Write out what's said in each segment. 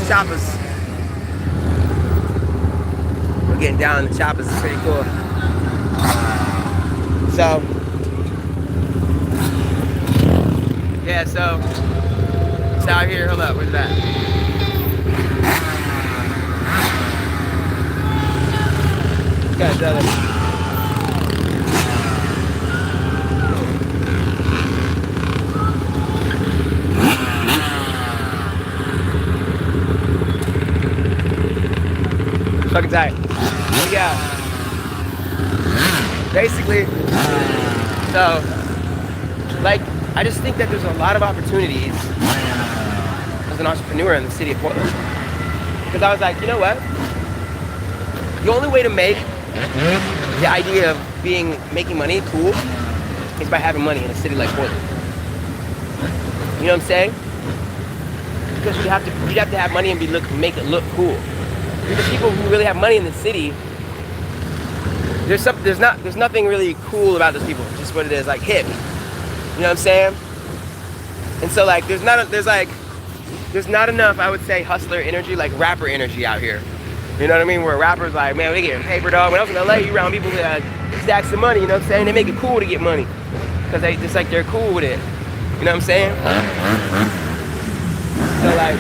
choppers. We're getting down. The choppers is pretty cool. So, yeah, so it's out here. Hold up, where's that? Guys, fucking tight. Yeah. Basically, so, like, I just think that there's a lot of opportunities as an entrepreneur in the city of Portland. Because I was like, you know what? The only way to make the idea of making money cool is by having money in a city like Portland. You know what I'm saying? Because you'd have to have money and make it look cool. The people who really have money in the city, there's nothing really cool about those people. It's just what it is, like hip. You know what I'm saying? And so like there's not enough, I would say, hustler energy, like rapper energy out here. You know what I mean? Where rappers like, man, they getting paper, dog. When I was in LA, you around people with stacks of money. You know what I'm saying? They make it cool to get money because they just like they're cool with it. You know what I'm saying? So like,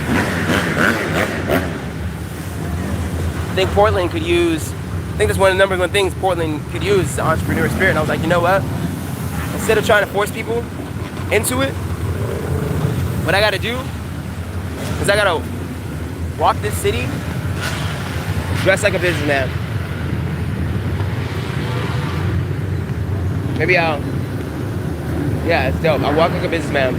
I think Portland could use, I think that's one of the number one things Portland could use, the entrepreneur spirit. And I was like, you know what? Instead of trying to force people into it, what I gotta do is I gotta walk this city dressed like a businessman. Yeah, it's dope. I walk like a businessman.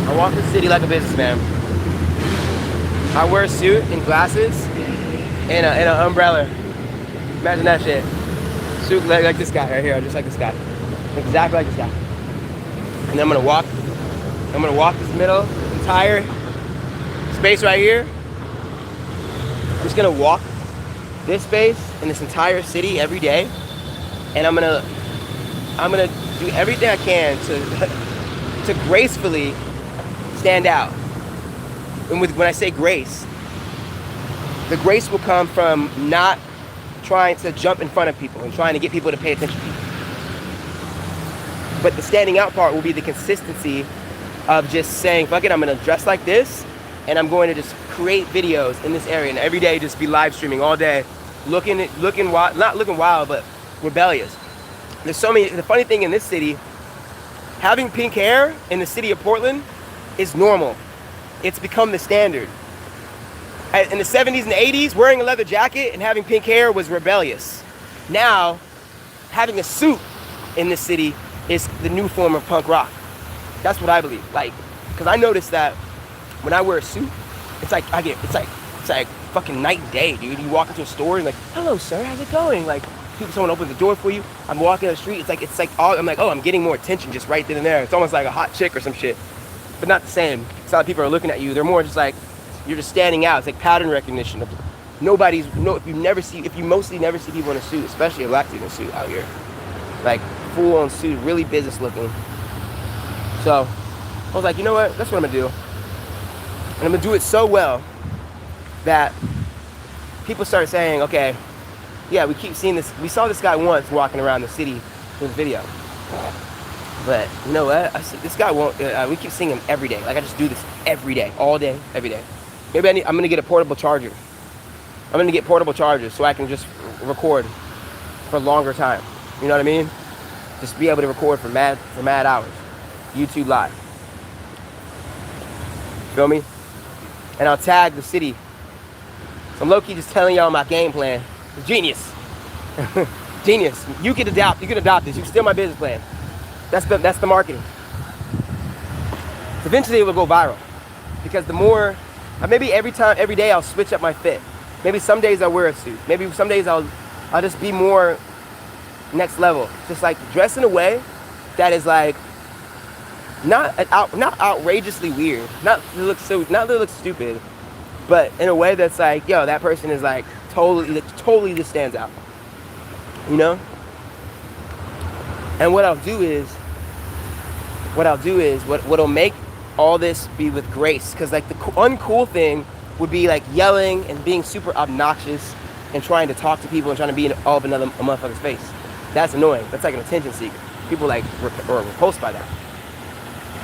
I walk the city like a businessman. I wear a suit and glasses and an umbrella. Imagine that shit. Suit like this guy right here, just like this guy. Exactly like this guy. And I'm gonna walk this middle entire space right here. I'm just gonna walk this space in this entire city every day, and I'm gonna do everything I can to gracefully stand out. And when I say grace, the grace will come from not trying to jump in front of people and trying to get people to pay attention to you. But the standing out part will be the consistency of just saying, fuck it, I'm gonna dress like this, and I'm going to just create videos in this area, and every day just be live streaming all day, looking wild, not looking wild, but rebellious. There's so many. The funny thing in this city, having pink hair in the city of Portland is normal. It's become the standard. In the 70s and the 80s, wearing a leather jacket and having pink hair was rebellious. Now, having a suit in this city is the new form of punk rock. That's what I believe. Like, because I noticed that when I wear a suit, it's like fucking night and day, dude. You walk into a store and like, hello, sir, how's it going? Like, someone opens the door for you. I'm walking down the street. It's like I'm like, oh, I'm getting more attention just right then and there. It's almost like a hot chick or some shit, but not the same. It's not like people are looking at you. They're more just like you're just standing out. It's like pattern recognition. If you mostly never see people in a suit, especially a black dude in a suit out here, like full on suit, really business looking. So I was like, you know what? That's what I'm gonna do. And I'm gonna do it so well that people start saying, okay, yeah, we keep seeing this. We saw this guy once walking around the city with a video. But you know what? This guy won't. We keep seeing him every day. Like I just do this every day, all day, every day. Maybe I'm gonna get a portable charger. I'm gonna get portable chargers so I can just record for a longer time. You know what I mean? Just be able to record for mad hours. YouTube Live. Feel me? And I'll tag the city. So I'm low-key just telling y'all my game plan. It's genius. Genius. You can adopt this. You can steal my business plan. That's the marketing. So eventually it will go viral. Because the more, maybe every day I'll switch up my fit. Maybe some days I'll wear a suit. Maybe some days I'll just be more next level. Just like dress in a way that is like not outrageously weird. Not that it looks stupid, but in a way that's like, yo, that person is like totally just stands out. You know? And what I'll do is what I'll do is, what'll make all this be with grace, because like the uncool thing would be like yelling and being super obnoxious and trying to talk to people and trying to be in all of a motherfucker's face. That's annoying. That's like an attention seeker. People like are repulsed by that.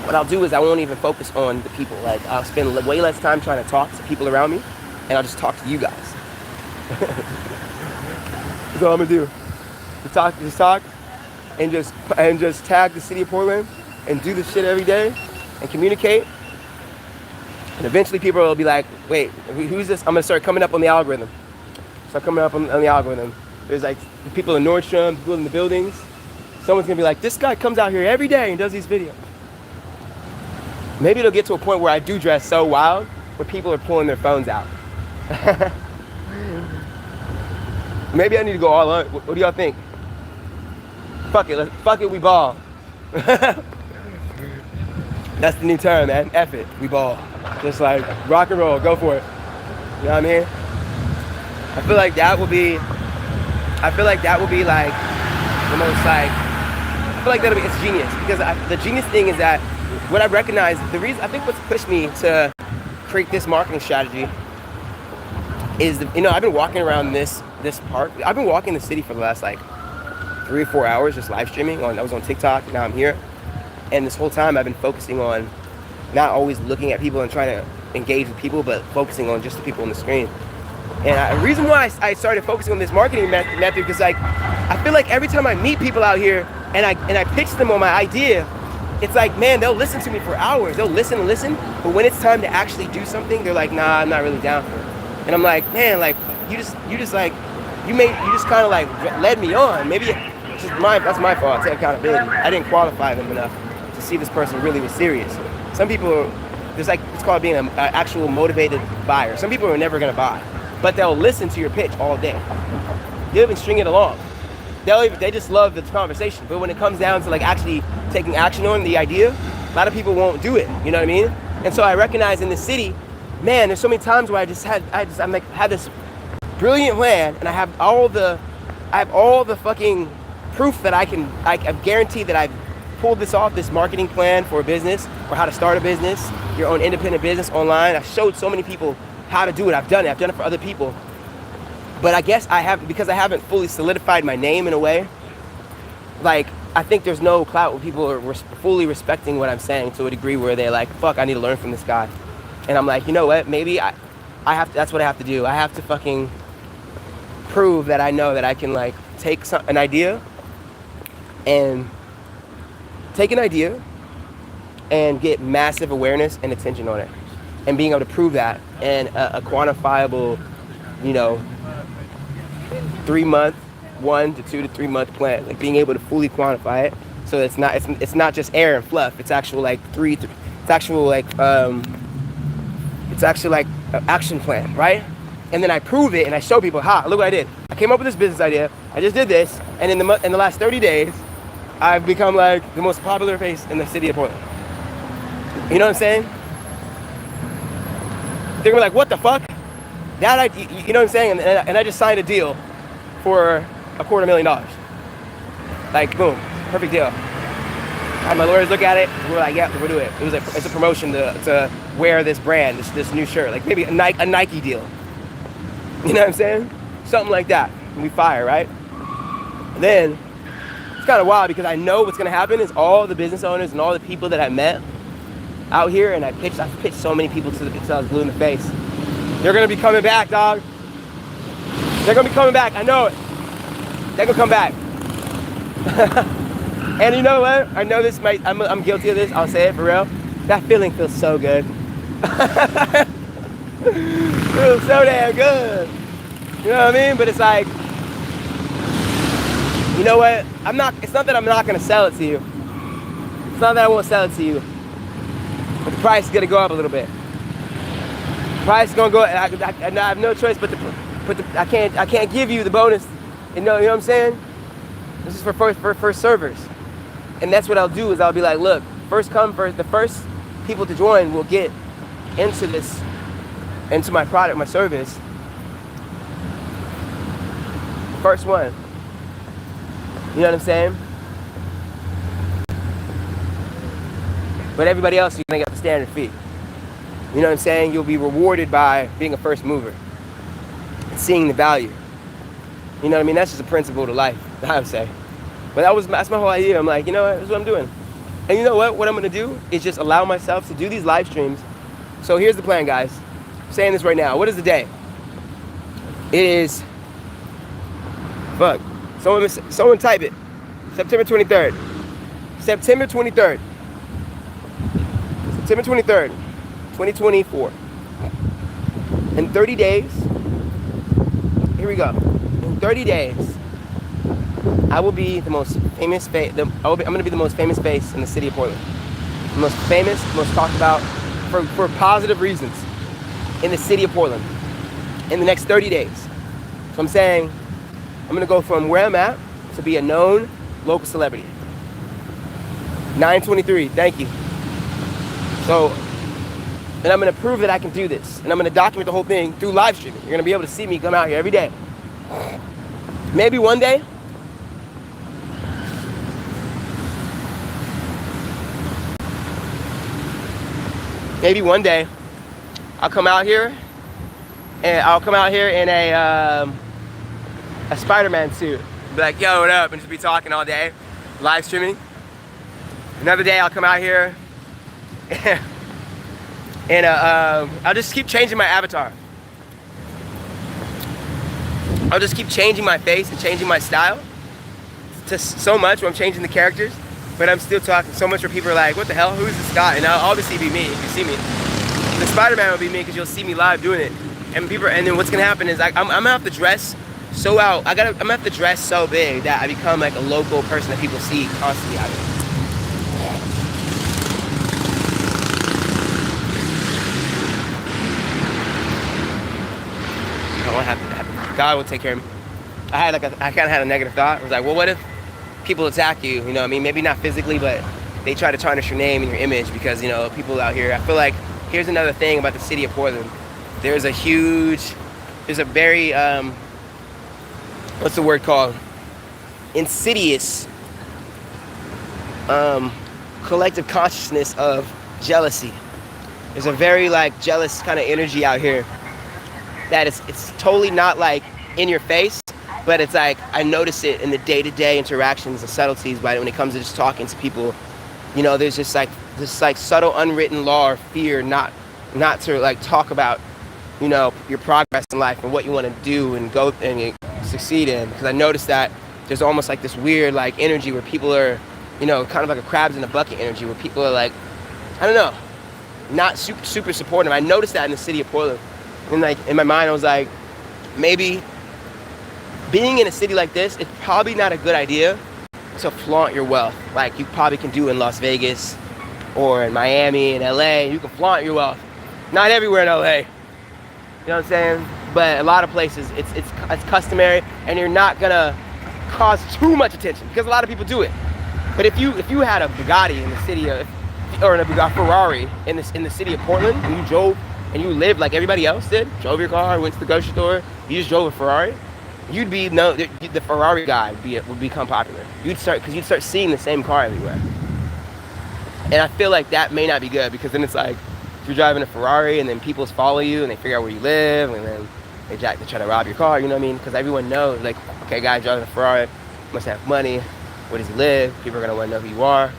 What I'll do is I won't even focus on the people. Like I'll spend way less time trying to talk to people around me, and I'll just talk to you guys. That's all I'm gonna do. Just talk, and just tag the city of Portland, and do this shit every day, and communicate. And eventually people will be like, wait, who's this? I'm gonna start coming up on the algorithm. Start coming up on the algorithm. There's like the people in Nordstrom, people in the buildings. Someone's gonna be like, this guy comes out here every day and does these videos. Maybe it'll get to a point where I do dress so wild, where people are pulling their phones out. Maybe I need to go all out. What do y'all think? Fuck it, we ball. That's the new term, man. F it, we ball. Just like rock and roll, go for it. You know what I mean? I feel like that will be like the most like, I feel like that'll be, it's genius. Because the genius thing is that what I recognize, the reason, I think what's pushed me to create this marketing strategy is, I've been walking around this park. I've been walking the city for the last like 3 or 4 hours, just live streaming. I was on TikTok, now I'm here. And this whole time I've been focusing on not always looking at people and trying to engage with people, but focusing on just the people on the screen. And the reason why I started focusing on this marketing method, because like, I feel like every time I meet people out here and I pitch them on my idea, it's like, man, they'll listen to me for hours. They'll listen and listen, but when it's time to actually do something, they're like, nah, I'm not really down for it. And I'm like, man, like, you just kind of like led me on. Maybe that's my fault. I take accountability. I didn't qualify them enough to see this person really was serious. Some people, it's called being an actual motivated buyer. Some people are never gonna buy, but they'll listen to your pitch all day. They'll even string it along. They just love the conversation. But when it comes down to like actually taking action on the idea, a lot of people won't do it. You know what I mean? And so I recognize in the city, man, there's so many times where I had this brilliant plan, and I have all the fucking proof that I guarantee that I've pulled this off, this marketing plan for a business, or how to start a business, your own independent business online. I showed so many people how to do it. I've done it for other people. But I guess because I haven't fully solidified my name in a way, like, I think there's no clout where people are fully respecting what I'm saying to a degree where they're like, fuck, I need to learn from this guy. And I'm like, you know what, maybe that's what I have to do. I have to fucking prove that I know that I can like take an idea and get massive awareness and attention on it. And being able to prove that and a quantifiable, 1 to 2 to 3 month plan, like being able to fully quantify it, so it's not just air and fluff. It's actual like an action plan, right? And then I prove it and I show people, look what I did. I came up with this business idea. I just did this, and in the last 30 days, I've become like the most popular face in the city of Portland. You know what I'm saying? They're gonna be like, what the fuck? You know what I'm saying? And I just signed a deal for $250,000. Like, boom, perfect deal. I had my lawyers look at it, and we're like, yeah, we'll do it. It's a promotion to wear this brand, this new shirt, like maybe a Nike deal. You know what I'm saying? Something like that. And we fire, right? And then it's kind of wild because I know what's gonna happen is all the business owners and all the people that I met out here, and I've pitched so many people till I was blue in the face. They're gonna be coming back, dog. They're gonna be coming back. I know it. They're gonna come back. And you know what? I know this might. I'm guilty of this. I'll say it for real. That feeling feels so good. Feels so damn good. You know what I mean? But it's like, you know what? It's not that I'm not gonna sell it to you. It's not that I won't sell it to you. But the price is gonna go up a little bit. The price is gonna go. I have no choice but I can't give you the bonus. You know what I'm saying? This is for first servers. And that's what I'll do is I'll be like, look, first come first. The first people to join will get into my product, my service. First one. You know what I'm saying? but everybody else, you're gonna get the standard fee. You know what I'm saying? You'll be rewarded by being a first mover and seeing the value. You know what I mean? That's just a principle to life, I would say. But that's my whole idea. I'm like, you know what? That's what I'm doing. And you know what? What I'm gonna do is just allow myself to do these live streams. So here's the plan, guys. I'm saying this right now. What is the day? It is, fuck. Someone type it. September 23rd. September 23rd. September 23rd, 2024. In 30 days, here we go. In 30 days, I will be the most famous face. I'm going to be the most famous face in the city of Portland. The most famous, most talked about for positive reasons in the city of Portland in the next 30 days. So I'm saying I'm going to go from where I'm at to be a known local celebrity. 923, thank you. So, and I'm going to prove that I can do this. And I'm going to document the whole thing through live streaming. You're going to be able to see me come out here every day. Maybe one day, I'll come out here in a Spider-Man suit. Be like, yo, what up? And just be talking all day, live streaming. Another day I'll come out here and I'll just keep changing my avatar. I'll just keep changing my face and changing my style to so much where I'm changing the characters, but I'm still talking so much where people are like, what the hell, who's this guy? And I'll obviously be me if you see me. The Spider-Man will be me because you'll see me live doing it. And then what's gonna happen is I'm gonna have to dress so out. I'm gonna have to dress so big that I become like a local person that people see constantly out here. God will take care of me. I kind of had a negative thought. I was like, well, what if people attack you? You know what I mean? Maybe not physically, but they try to tarnish your name and your image because, you know, people out here. I feel like here's another thing about the city of Portland. There's a very, what's the word called? Insidious collective consciousness of jealousy. There's a very like jealous kind of energy out here that it's totally not like in your face, but it's like I notice it in the day-to-day interactions, the subtleties, but when it comes to just talking to people, you know, there's just like this like subtle unwritten law or fear not to like talk about, you know, your progress in life and what you want to do and go and succeed in, because I noticed that there's almost like this weird like energy where people are, you know, kind of like a crabs in a bucket energy where people are like, I don't know, not super supportive. I noticed that in the city of Portland. And like in my mind I was like, maybe being in a city like this, it's probably not a good idea to flaunt your wealth like you probably can do in Las Vegas or in Miami and LA. You can flaunt your wealth. Not everywhere in LA. You know what I'm saying? But a lot of places it's customary, and you're not gonna cause too much attention because a lot of people do it. But if you had a Bugatti in the city of, or a Ferrari in the city of Portland, and you drove and you lived like everybody else did, drove your car, went to the grocery store, you just drove a Ferrari, you'd be the Ferrari guy would become popular. You'd start seeing the same car everywhere. And I feel like that may not be good, because then it's like if you're driving a Ferrari and then people follow you and they figure out where you live and then they try to rob your car, you know what I mean? Because everyone knows, like, okay, guy driving a Ferrari must have money. Where does he live? People are gonna want to know who you are.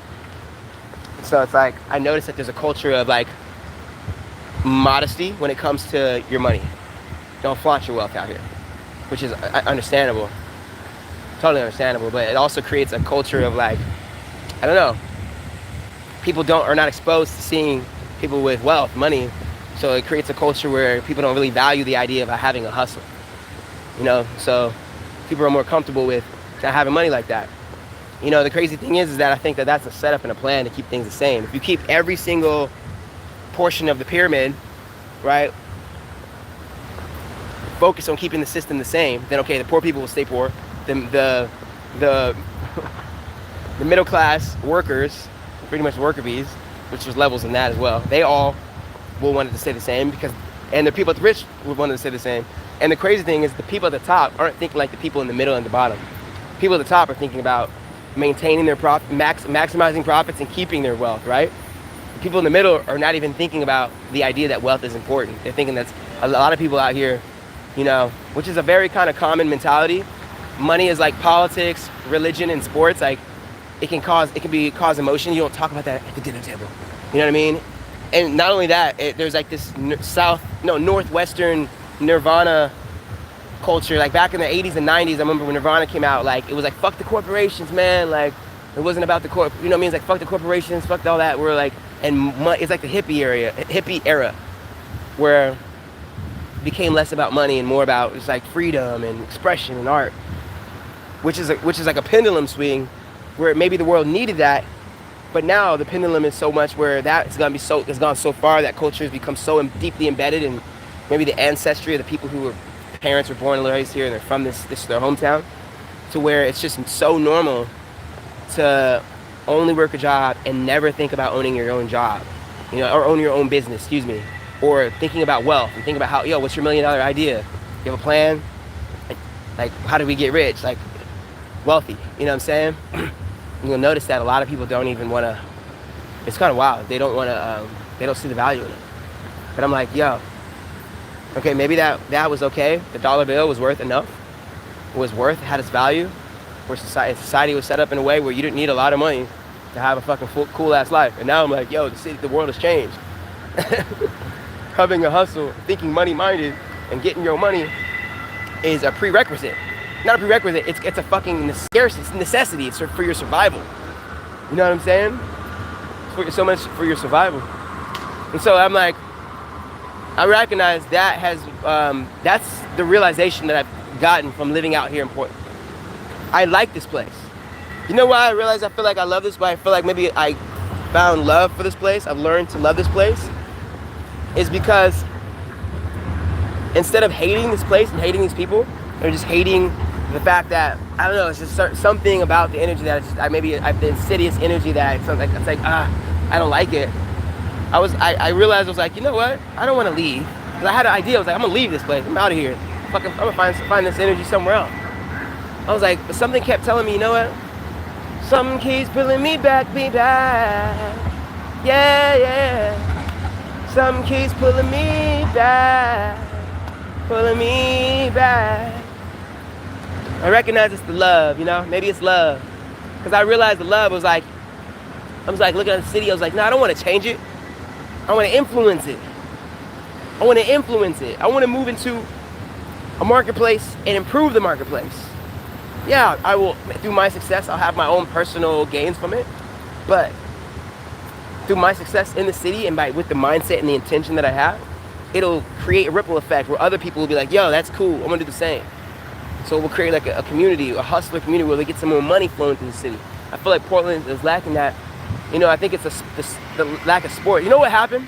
So it's like I noticed that there's a culture of like modesty when it comes to your money. Don't flaunt your wealth out here, which is understandable, totally understandable. But it also creates a culture of like, I don't know, people are not exposed to seeing people with wealth, money. So it creates a culture where people don't really value the idea of having a hustle, you know. So people are more comfortable with not having money like that. You know, the crazy thing is that I think that that's a setup and a plan to keep things the same. If you keep every single portion of the pyramid, right, focus on keeping the system the same, then okay, the poor people will stay poor. The middle class workers, pretty much worker bees, which there's levels in that as well, they all will want it to stay the same, and the people at the rich will want it to stay the same. And the crazy thing is the people at the top aren't thinking like the people in the middle and the bottom. People at the top are thinking about maintaining their profit, maximizing profits and keeping their wealth, right? people in the middle are not even thinking about the idea that wealth is important. They're thinking that's a lot of people out here, you know, which is a very kind of common mentality. Money is like politics, religion, and sports. Like it can cause emotion. You don't talk about that at the dinner table. You know what I mean? And not only that, there's like this northwestern Nirvana culture. Like back in the 80s and 90s, I remember when Nirvana came out, like it was like fuck the corporations, man. Like it wasn't about the corp. You know what I mean? It's like fuck the corporations, fuck all that. We're like, and it's like the hippie era, where it became less about money and more about just like freedom and expression and art, which is like a pendulum swing, where maybe the world needed that, but now the pendulum is so much where it's gone so far that culture has become so deeply embedded in maybe the ancestry of the people who were parents were born and raised here and they're from this their hometown, to where it's just so normal to only work a job and never think about owning your own job, you know, or own your own business, excuse me, or thinking about wealth and thinking about how, what's your $1 million idea? You have a plan? Like, how do we get rich? Like, wealthy, you know what I'm saying? You'll notice that a lot of people don't even want to, it's kind of wild. They don't want to, they don't see the value in it. But I'm like, okay, maybe that was okay. The dollar bill was worth enough. It had its value. Where society was set up in a way where you didn't need a lot of money to have a fucking cool ass life. And now I'm like, the world has changed. Having a hustle, thinking money minded, and getting your money is a prerequisite. Not a prerequisite, it's a fucking necessity. It's for your survival. You know what I'm saying? It's so much for your survival. And so I'm like, I recognize that that's the realization that I've gotten from living out here in Portland. I like this place. You know why I realized I feel like I love this? Why I feel like maybe I found love for this place. I've learned to love this place. Is because instead of hating this place and hating these people, or just hating the fact that, I don't know, it's just something about the energy that the insidious energy that it's like, I don't like it. I realized I was like, you know what? I don't want to leave. Because I had an idea. I was like, I'm going to leave this place. I'm out of here. I'm going to find this energy somewhere else. I was like, but something kept telling me, you know what? Something keeps pulling me back. Yeah. Something keeps pulling me back. I recognize it's the love, you know? Maybe it's love. Because I realized the love was like, I was like looking at the city, I was like, no, I don't want to change it. I want to influence it. I want to move into a marketplace and improve the marketplace. Yeah, I will, through my success, I'll have my own personal gains from it. But through my success in the city and with the mindset and the intention that I have, it'll create a ripple effect where other people will be like, that's cool, I'm going to do the same. So we'll create like a community, a hustler community where they get some more money flowing through the city. I feel like Portland is lacking that. You know, I think it's the lack of sport. You know what happened?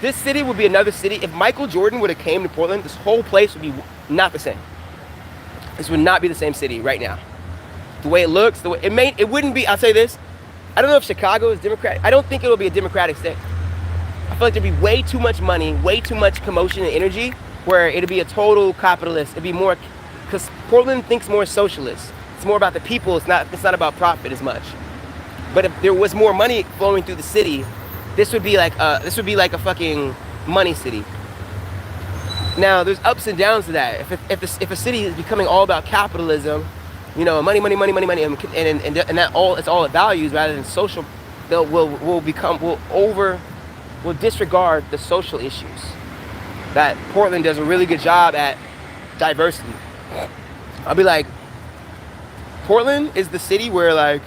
This city would be another city. If Michael Jordan would have came to Portland, this whole place would be not the same. This would not be the same city right now. The way it looks, it wouldn't be, I'll say this, I don't know if Chicago is Democratic. I don't think it'll be a Democratic state. I feel like there'd be way too much money, way too much commotion and energy, where it'd be a total capitalist. It'd be more, because Portland thinks more socialist. It's more about the people, it's not about profit as much. But if there was more money flowing through the city, this would be like a fucking money city. Now, there's ups and downs to that. If a city is becoming all about capitalism, you know, money, and that it's all it values rather than social, we'll disregard the social issues. That Portland does a really good job at diversity. I'll be like, Portland is the city where like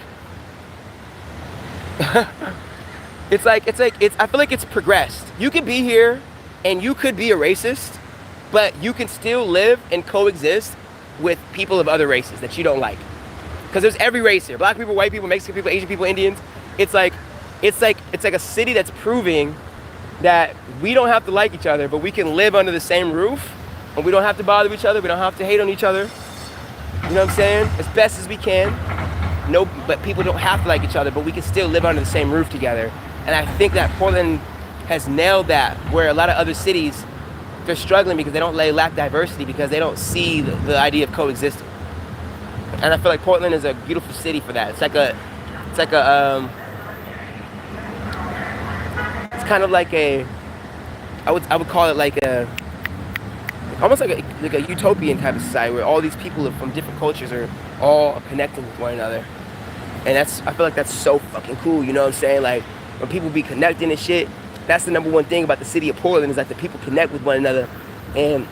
I feel like it's progressed. You could be here and you could be a racist, but you can still live and coexist with people of other races that you don't like. Because there's every race here. Black people, white people, Mexican people, Asian people, Indians. It's like a city that's proving that we don't have to like each other, but we can live under the same roof, and we don't have to bother each other, we don't have to hate on each other. You know what I'm saying? As best as we can. No, but people don't have to like each other, but we can still live under the same roof together. And I think that Portland has nailed that, where a lot of other cities, they're struggling because they lack diversity, because they don't see the idea of coexisting. And I feel like Portland is a beautiful city for that. It's like a kind of like I would call it like almost like a utopian type of society where all these people from different cultures are all connecting with one another. And I feel like that's so fucking cool, you know what I'm saying? Like, when people be connecting and shit, that's the number one thing about the city of Portland, is that the people connect with one another. And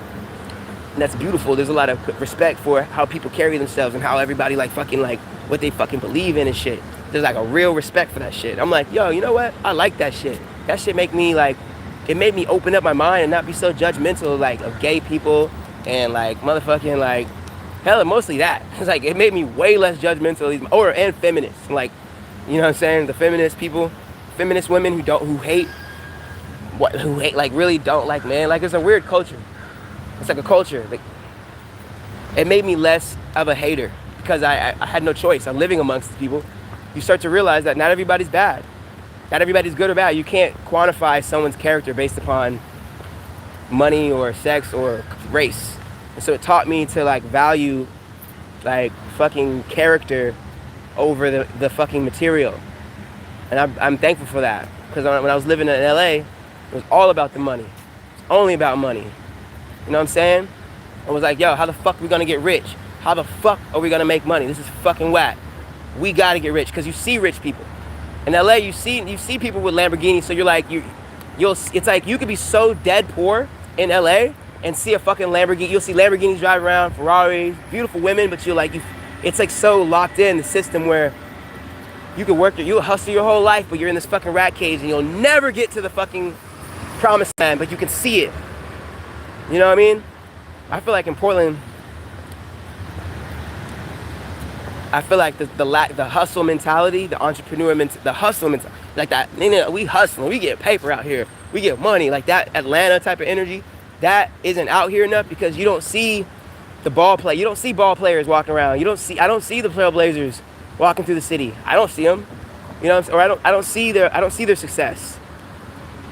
that's beautiful. There's a lot of respect for how people carry themselves and how everybody like fucking like what they fucking believe in and shit. There's like a real respect for that shit. I'm like, yo, you know what? I like that shit. That shit make me like, it made me open up my mind and not be so judgmental like of gay people and like motherfucking like, hell, mostly that. It's like, it made me way less judgmental, and feminists. Like, you know what I'm saying? The feminist people, feminist women who hate, like really don't like men. Like, it's a weird culture. It's like a culture. Like, it made me less of a hater because I had no choice. I'm living amongst the people. You start to realize that not everybody's bad. Not everybody's good or bad. You can't quantify someone's character based upon money or sex or race. And so it taught me to like value like fucking character over the fucking material. And I'm thankful for that. Because when I was living in LA, it was all about the money. It's only about money. You know what I'm saying? I was like, yo, how the fuck are we gonna get rich? How the fuck are we gonna make money? This is fucking whack. We gotta get rich. Because you see rich people. In LA, you see people with Lamborghinis, so you're like, it's like you could be so dead poor in LA and see a fucking Lamborghini. You'll see Lamborghinis drive around, Ferraris, beautiful women, but you're like, it's like so locked in the system where you could you'll hustle your whole life, but you're in this fucking rat cage and you'll never get to the fucking promised land, but you can see it. You know what I mean? I feel like in Portland, I feel like the hustle mentality, the entrepreneur mentality, the hustle mentality, like that, you know, we hustling, we get paper out here, we get money, like that Atlanta type of energy, that isn't out here enough because you don't see the ball play, you don't see ball players walking around, I don't see the Trailblazers walking through the city, I don't see them, you know, or I don't see their success,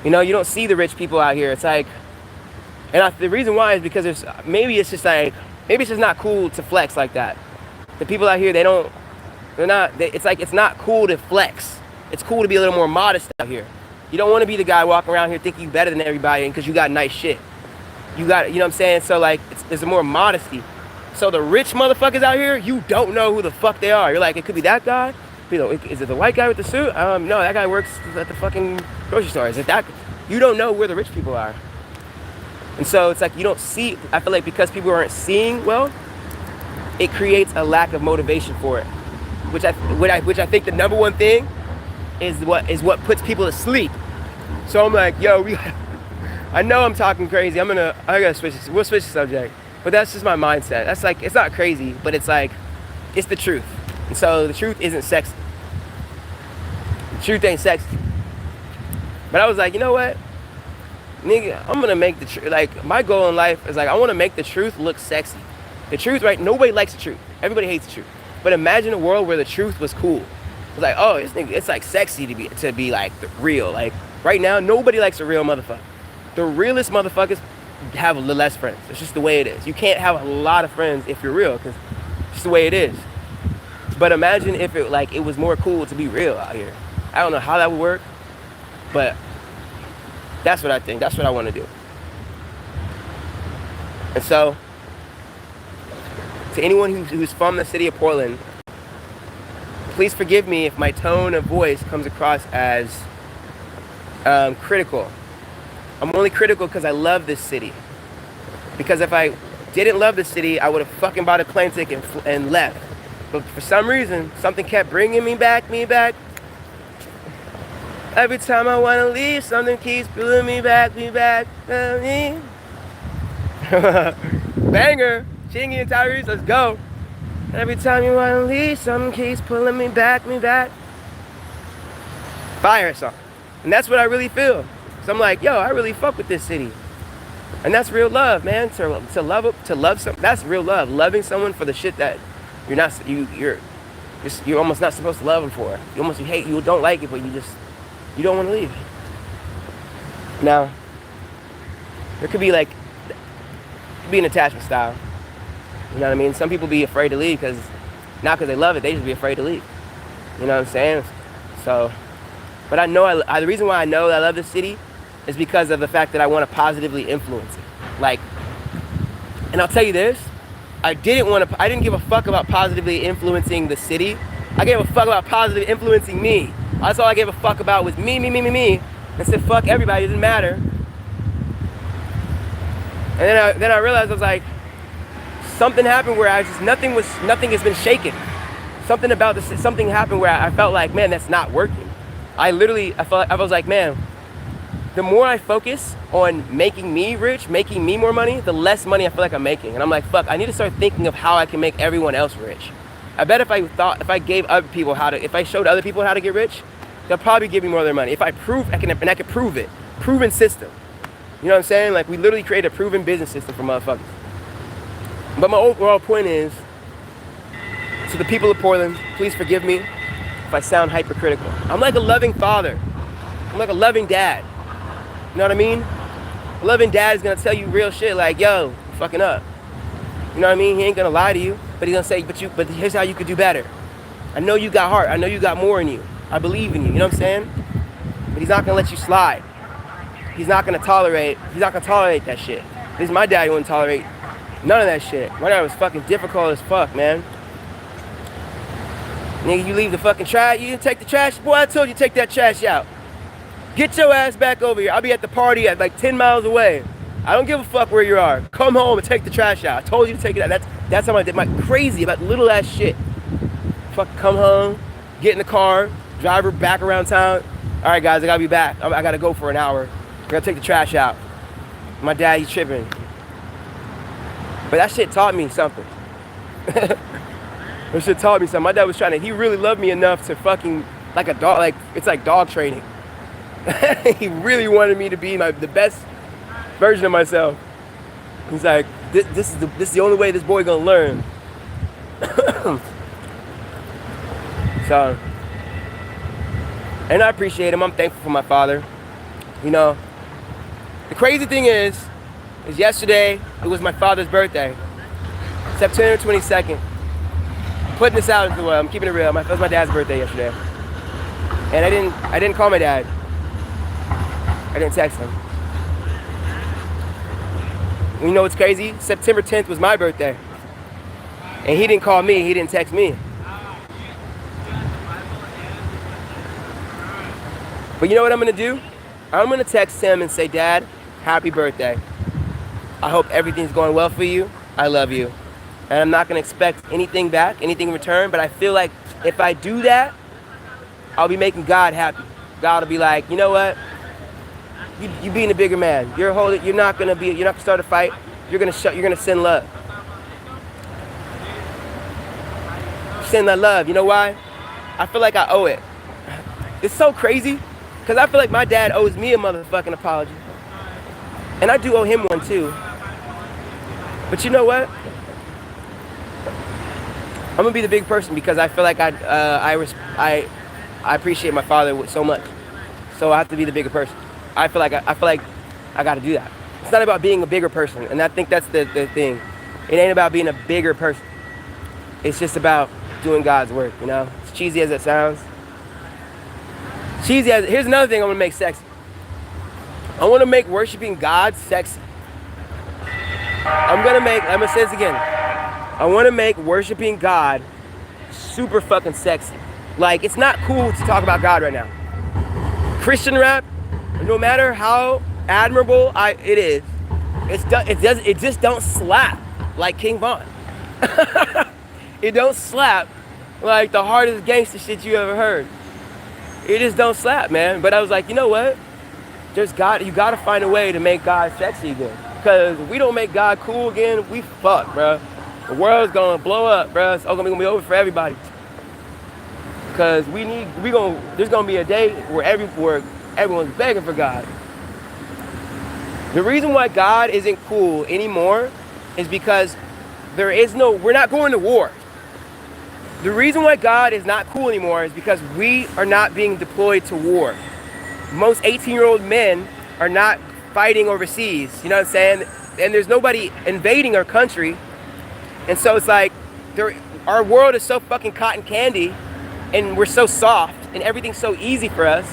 you know, you don't see the rich people out here. It's like, and the reason why is because maybe it's just not cool to flex like that. The people out here, it's not cool to flex. It's cool to be a little more modest out here. You don't want to be the guy walking around here thinking you're better than everybody because you got nice shit. You know what I'm saying? So like, there's more modesty. So the rich motherfuckers out here, you don't know who the fuck they are. You're like, it could be that guy. You know, is it the white guy with the suit? No, that guy works at the fucking grocery store. Is it that? You don't know where the rich people are. And so it's like, you don't see, I feel like because people aren't seeing well, it creates a lack of motivation for it, which I think the number one thing is what puts people to sleep. So I'm like, yo, I know I'm talking crazy. I gotta switch this. We'll switch the subject, but that's just my mindset. That's like, it's not crazy, but it's like, it's the truth. And so the truth isn't sexy. The truth ain't sexy. But I was like, you know what, nigga, I'm gonna make the truth. Like, my goal in life is like, I want to make the truth look sexy. The truth, right? Nobody likes the truth. Everybody hates the truth. But imagine a world where the truth was cool. It's like, oh, it's like sexy to be like real. Like right now, nobody likes a real motherfucker. The realest motherfuckers have less friends. It's just the way it is. You can't have a lot of friends if you're real, because it's just the way it is. But imagine if it was more cool to be real out here. I don't know how that would work, but that's what I think. That's what I want to do. And so, to anyone who's from the city of Portland, please forgive me if my tone of voice comes across as critical. I'm only critical because I love this city. Because if I didn't love this city, I would have fucking bought a plane ticket and left. But for some reason, something kept bringing me back. Every time I want to leave, something keeps pulling me back. Banger. Chingy and Tyrese, let's go. Every time you want to leave, something keeps pulling me back. Fire song. And that's what I really feel. So I'm like, yo, I really fuck with this city. And that's real love, man. To love something, that's real love. Loving someone for the shit that you're almost not supposed to love them for. You don't like it, but you don't want to leave. Now, there could be an attachment style. You know what I mean? Some people be afraid to leave not because they love it, they just be afraid to leave. You know what I'm saying? So But I know the reason why I know that I love this city is because of the fact that I want to positively influence it. Like, and I'll tell you this, I didn't give a fuck about positively influencing the city. I gave a fuck about positively influencing me. That's all I gave a fuck about was me. And said, fuck everybody, it doesn't matter. And then I realized, I was like, something happened where nothing has been shaken. Something happened where I felt like, man, that's not working. I was like, man, the more I focus on making me rich, making me more money, the less money I feel like I'm making. And I'm like, fuck, I need to start thinking of how I can make everyone else rich. I bet if I showed other people how to get rich, they'll probably give me more of their money. If I prove, I can prove it. Proven system. You know what I'm saying? Like, we literally created a proven business system for motherfuckers. But my overall point is, to the people of Portland, please forgive me if I sound hypercritical. I'm like a loving father. I'm like a loving dad. You know what I mean? A loving dad is gonna tell you real shit like, yo, you're fucking up. You know what I mean? He ain't gonna lie to you, but he's gonna say, but here's how you could do better. I know you got heart. I know you got more in you. I believe in you. You know what I'm saying? But he's not gonna let you slide. He's not gonna tolerate that shit. This is my dad, he wouldn't tolerate none of that shit. My dad was fucking difficult as fuck, man. Nigga, you leave the fucking trash, you didn't take the trash? Boy, I told you take that trash out. Get your ass back over here. I'll be at the party at like 10 miles away. I don't give a fuck where you are. Come home and take the trash out. I told you to take it out. That's how I did my crazy about little ass shit. Fuck, come home, get in the car, drive her back around town. All right, guys, I gotta be back. I gotta go for an hour. I gotta take the trash out. My dad, he's tripping. But that shit taught me something. That shit taught me something. My dad was he really loved me enough to fucking, like a dog, like, it's like dog training. He really wanted me to be the best version of myself. He's like, this is the only way this boy gonna learn. So, and I appreciate him. I'm thankful for my father. You know, the crazy thing is yesterday, it was my father's birthday. September 22nd. I'm putting this out into the world. I'm keeping it real. It was my dad's birthday yesterday. And I didn't call my dad. I didn't text him. You know what's crazy? September 10th was my birthday. And he didn't call me, he didn't text me. But you know what I'm gonna do? I'm gonna text him and say, Dad, happy birthday. I hope everything's going well for you. I love you. And I'm not gonna expect anything back, anything in return, but I feel like if I do that, I'll be making God happy. God will be like, you know what? You being a bigger man. You're not gonna start a fight. You're gonna send love. Send that love. You know why? I feel like I owe it. It's so crazy, because I feel like my dad owes me a motherfucking apology. And I do owe him one too. But you know what? I'm gonna be the big person because I feel like I appreciate my father so much. So I have to be the bigger person. I feel like I got to do that. It's not about being a bigger person, and I think that's the thing. It ain't about being a bigger person. It's just about doing God's work, you know? As cheesy as it sounds. Here's another thing I want to make sexy. I want to make worshiping God sexy. I'm gonna say this again. I want to make worshiping God super fucking sexy. Like, it's not cool to talk about God right now. Christian rap, no matter how admirable it is, it just don't slap like King Von. It don't slap like the hardest gangster shit you ever heard. It just don't slap, man. But I was like, you know what? You gotta find a way to make God sexy again. Because if we don't make God cool again, we fuck, bro. The world's gonna blow up, bro. It's all gonna be over for everybody. Because there's gonna be a day where everyone's begging for God. The reason why God isn't cool anymore is because we're not going to war. The reason why God is not cool anymore is because we are not being deployed to war. Most 18-year-old men are not fighting overseas, you know what I'm saying? And there's nobody invading our country. And so it's like, our world is so fucking cotton candy, and we're so soft, and everything's so easy for us,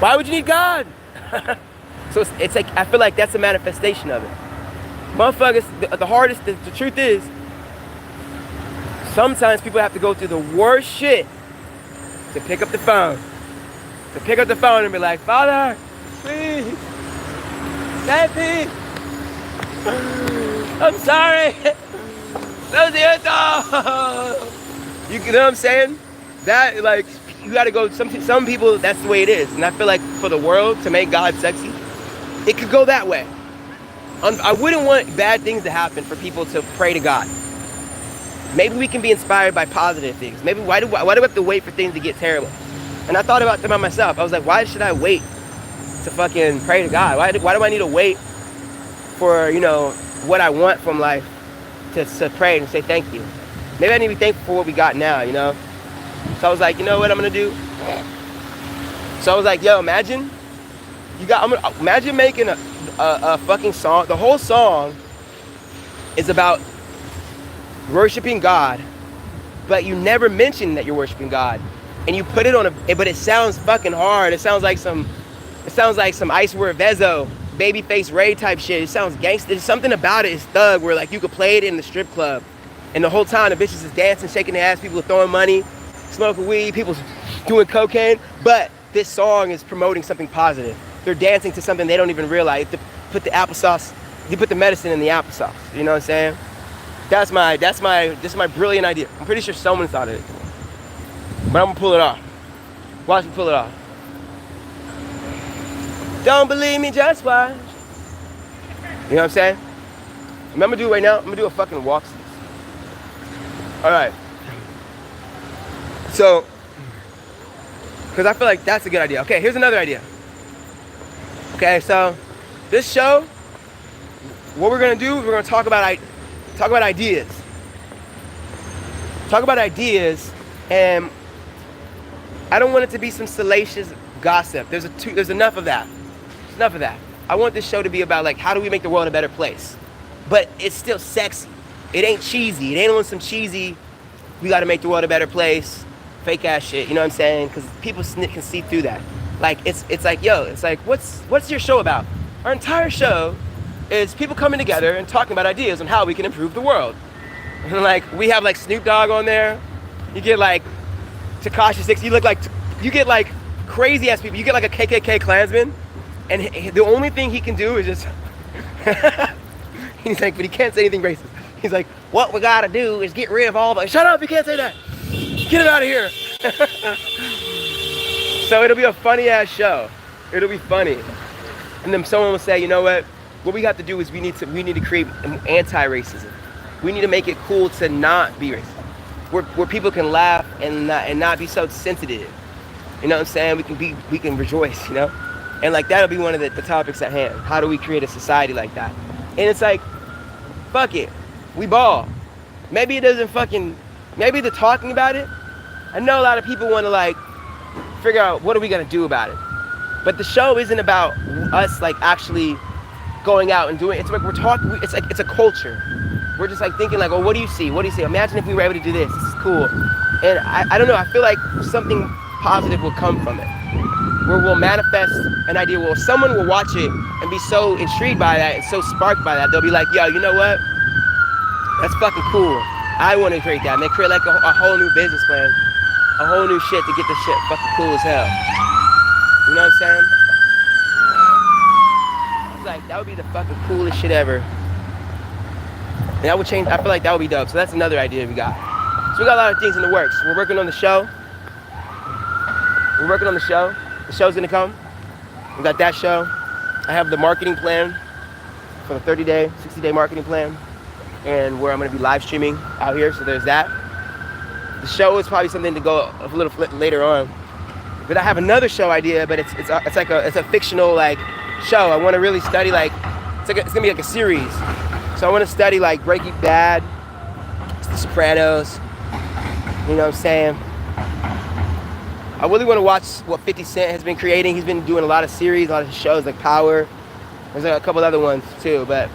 Why would you need God? So it's like, I feel like that's a manifestation of it. Motherfuckers, the hardest, the truth is, sometimes people have to go through the worst shit to pick up the phone. To pick up the phone and be like, Father, please, save me. I'm sorry. Lo siento. You know what I'm saying? That, like, you gotta go, some people, that's the way it is. And I feel like for the world to make God sexy, it could go that way. I wouldn't want bad things to happen for people to pray to God. Maybe we can be inspired by positive things. Maybe why do we have to wait for things to get terrible? And I thought about myself. I was like, why should I wait to fucking pray to God? Why do I need to wait for, you know, what I want from life to pray and say thank you? Maybe I need to be thankful for what we got now, you know? So I was like, you know what I'm gonna do? So I was like, yo, imagine making a fucking song. The whole song is about worshiping God, but you never mention that you're worshiping God, and you put it on but it sounds fucking hard. It sounds like some Ice Word Vezo, Babyface Ray type shit. It sounds gangster. There's something about it is thug, where like you could play it in the strip club, and the whole time the bitches is dancing, shaking their ass, people are throwing money, smoking weed, people doing cocaine. But this song is promoting something positive. They're dancing to something they don't even realize. You put the applesauce, you put the medicine in the applesauce. You know what I'm saying? This is my brilliant idea. I'm pretty sure someone thought of it. But I'm gonna pull it off. Watch me pull it off. Don't believe me, just watch. You know what I'm saying? I'm gonna do it right now. I'm gonna do a fucking walk. Alright. So, because I feel like that's a good idea. Okay, here's another idea. Okay, so this show, what we're gonna do is we're gonna talk about ideas. Talk about ideas, and I don't want it to be some salacious gossip. There's enough of that. There's enough of that. I want this show to be about like, how do we make the world a better place? But it's still sexy. It ain't cheesy. It ain't on some cheesy, we gotta make the world a better place, fake ass shit, you know what I'm saying? Because people can see through that. Like, it's like, yo, it's like, what's your show about? Our entire show is people coming together and talking about ideas on how we can improve the world. And like, we have like Snoop Dogg on there. You get like Tekashi 6. You get like crazy ass people. You get like a KKK Klansman, and the only thing he can do is just he's like, but he can't say anything racist. He's like, what we gotta do is get rid of all the, shut up, you can't say that. Get it out of here. So it'll be a funny ass show. It'll be funny. And then someone will say, you know what we have to do is we need to create anti-racism. We need to make it cool to not be racist. Where people can laugh and not be so sensitive. You know what I'm saying? We can rejoice, you know? And like that'll be one of the topics at hand. How do we create a society like that? And it's like, fuck it. We ball. Maybe it doesn't maybe the talking about it, I know a lot of people want to like figure out what are we gonna do about it. But the show isn't about us like actually going out and doing it. It's like it's a culture. We're just like thinking like, oh, what do you see? Imagine if we were able to do this. This is cool. And I don't know, I feel like something positive will come from it. Where we'll manifest an idea. Well, someone will watch it and be so intrigued by that and so sparked by that, they'll be like, yo, you know what? That's fucking cool. I want to create that. And they create like a whole new business plan. A whole new shit to get this shit fucking cool as hell. You know what I'm saying? It's like, that would be the fucking coolest shit ever. And that would change, I feel like that would be dope. So that's another idea we got. So we got a lot of things in the works. We're working on the show. The show's gonna come. We got that show. I have the marketing plan for the 30-day, 60-day marketing plan, and where I'm gonna be live streaming out here. So there's that. The show is probably something to go a little later on. But I have another show idea, but it's a fictional like show. I want to really study like it's gonna be like a series. So I want to study like Breaking Bad, The Sopranos. You know what I'm saying? I really want to watch what 50 Cent has been creating. He's been doing a lot of series, a lot of shows like Power. There's like a couple other ones too, but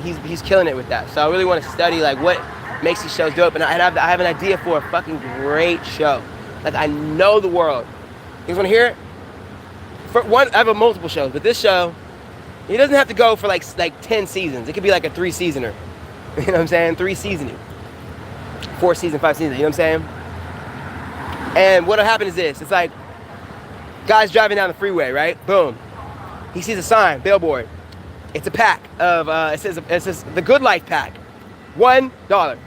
he's killing it with that. So I really want to study like what makes these shows dope, and I have an idea for a fucking great show. Like I know the world. You guys want to hear it? For one, I have multiple shows, but this show, he doesn't have to go for like 10 seasons. It could be like a 3-seasoner. You know what I'm saying? 3 seasoning. 4 season, 5 seasons, you know what I'm saying? And what'll happen is this. It's like, guy's driving down the freeway, right? Boom. He sees a sign, billboard. It's a pack of, it says the Good Life pack. $1. You know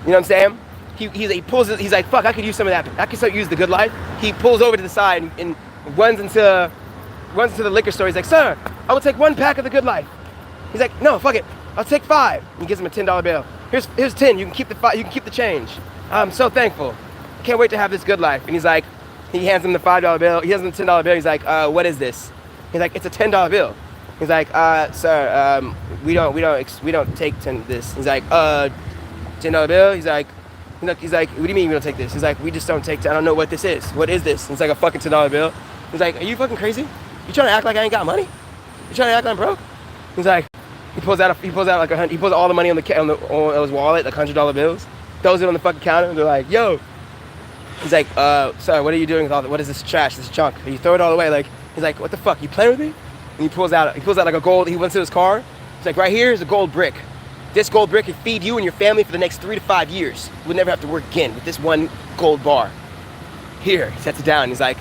what I'm saying? He pulls it, he's like, fuck, I could use some of that. I could use the Good Life. He pulls over to the side and runs into the liquor store. He's like, sir, I will take 1 pack of the Good Life. He's like, no, fuck it. I'll take 5. He gives him a $10 bill. Here's 10. You can keep the you can keep the change. I'm so thankful. Can't wait to have this Good Life. And he's like, he hands him the $5 bill. He hands him the $10 bill. He's like, what is this? He's like, it's a $10 bill. He's like, sir, we don't take this. He's like, $10 bill. He's like, what do you mean we don't take this? He's like, we just don't take. I don't know what this is. What is this? It's like a fucking $10 bill. He's like, are you fucking crazy? You trying to act like I ain't got money? You trying to act like I'm broke? He's like, he pulls out like he pulls all the money on his wallet, like $100 bills, throws it on the fucking counter, and they're like, yo. He's like, sir, what are you doing with all what is this trash, this junk? And you throw it all away, like, he's like, what the fuck, you playing with me? And he pulls out like a gold, he went to his car, he's like, right here is a gold brick. This gold brick can feed you and your family for the next 3 to 5 years. We'll never have to work again with this 1 gold bar. Here, he sets it down, he's like,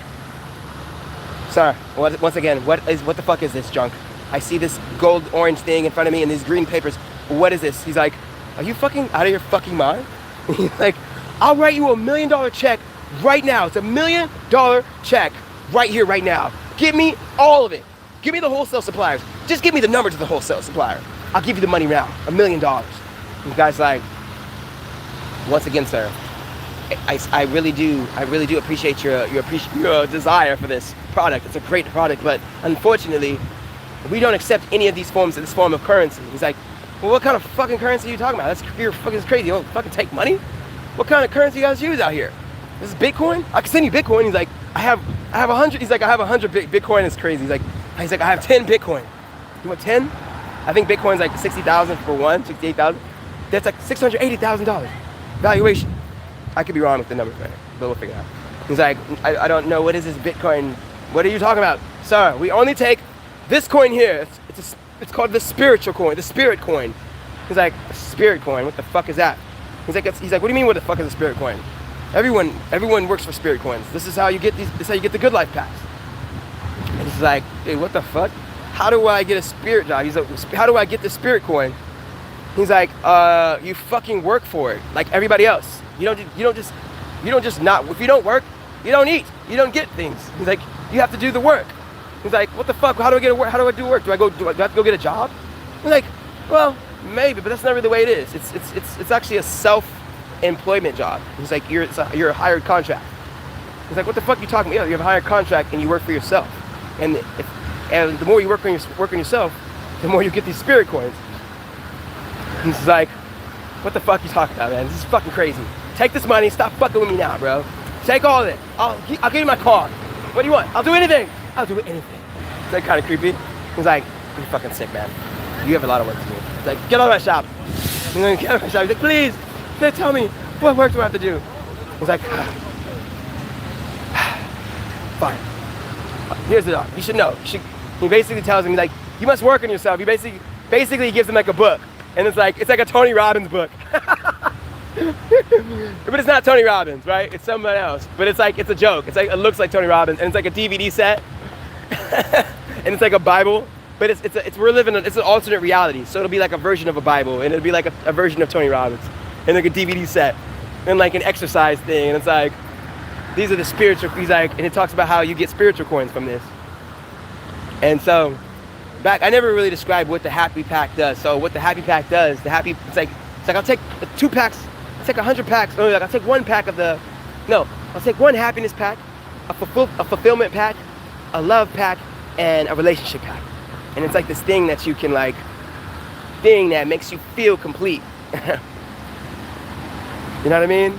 sir, once again, what the fuck is this junk? I see this gold orange thing in front of me and these green papers. What is this? He's like, are you fucking out of your fucking mind? He's like, I'll write you $1 million check right now. It's $1 million check right here, right now. Give me all of it. Give me the wholesale suppliers. Just give me the number to the wholesale supplier. I'll give you the money now, $1 million. And the guy's like, once again, sir, I really do appreciate your desire for this product. It's a great product, but unfortunately, we don't accept any of these forms of this form of currency. He's like, well, what kind of fucking currency are you talking about? You're fucking crazy. You don't fucking take money? What kind of currency you guys use out here? This is Bitcoin? I can send you Bitcoin. He's like, I have 100. He's like, I have 100 Bitcoin is crazy. He's like, I have 10 Bitcoin. You want 10? I think Bitcoin's like 60,000 for one, 68,000. That's like $680,000 valuation. I could be wrong with the number, but we'll figure it out. He's like, I don't know, what is this Bitcoin? What are you talking about? Sir, we only take this coin here. It's called the spiritual coin, the spirit coin. He's like, spirit coin, what the fuck is that? He's like, what do you mean what the fuck is a spirit coin? Everyone works for spirit coins. This is how you get the Good Life packs. And he's like, hey, what the fuck? How do I get a spirit job? He's like, how do I get the spirit coin? He's like, you fucking work for it, like everybody else. You don't just not. If you don't work, you don't eat. You don't get things. He's like, you have to do the work. He's like, what the fuck? How do I get work? How do I do work? Do I have to go get a job? He's like, well, maybe, but that's not really the way it is. It's actually a self-employment job. He's like, you're a hired contract. He's like, what the fuck are you talking about? Yeah, you have a hired contract and you work for yourself. And the more you work on yourself, the more you get these spirit coins. And he's like, what the fuck are you talking about, man? This is fucking crazy. Take this money, stop fucking with me now, bro. Take all of it. I'll give you my car. What do you want? I'll do anything. I'll do anything. Is that kind of creepy? He's like, you're fucking sick, man. You have a lot of work to do. He's like, get out of my shop. He's like, get out of my shop. He's like, please tell me, what work do I have to do? He's like, fine. Here's the dog. You should know. He basically tells him, he's like, you must work on yourself. He basically gives him like a book. And it's like a Tony Robbins book. But it's not Tony Robbins, right? It's someone else. But it's a joke. It looks like Tony Robbins, and it's like a DVD set. And it's like a Bible. But we're living it's an alternate reality. So it'll be like a version of a Bible, and it'll be like a version of Tony Robbins. And like a DVD set. And like an exercise thing. And it's like, these are the spiritual, he's like, and it talks about how you get spiritual coins from this. And so, I never really described what the Happy Pack does. So what the Happy Pack does, it's like I'll take 2 packs, I'll take 100 packs, or like I'll take 1 pack I'll take 1 happiness pack, a fulfillment pack, a love pack, and a relationship pack. And it's like this thing that you can that makes you feel complete. You know what I mean?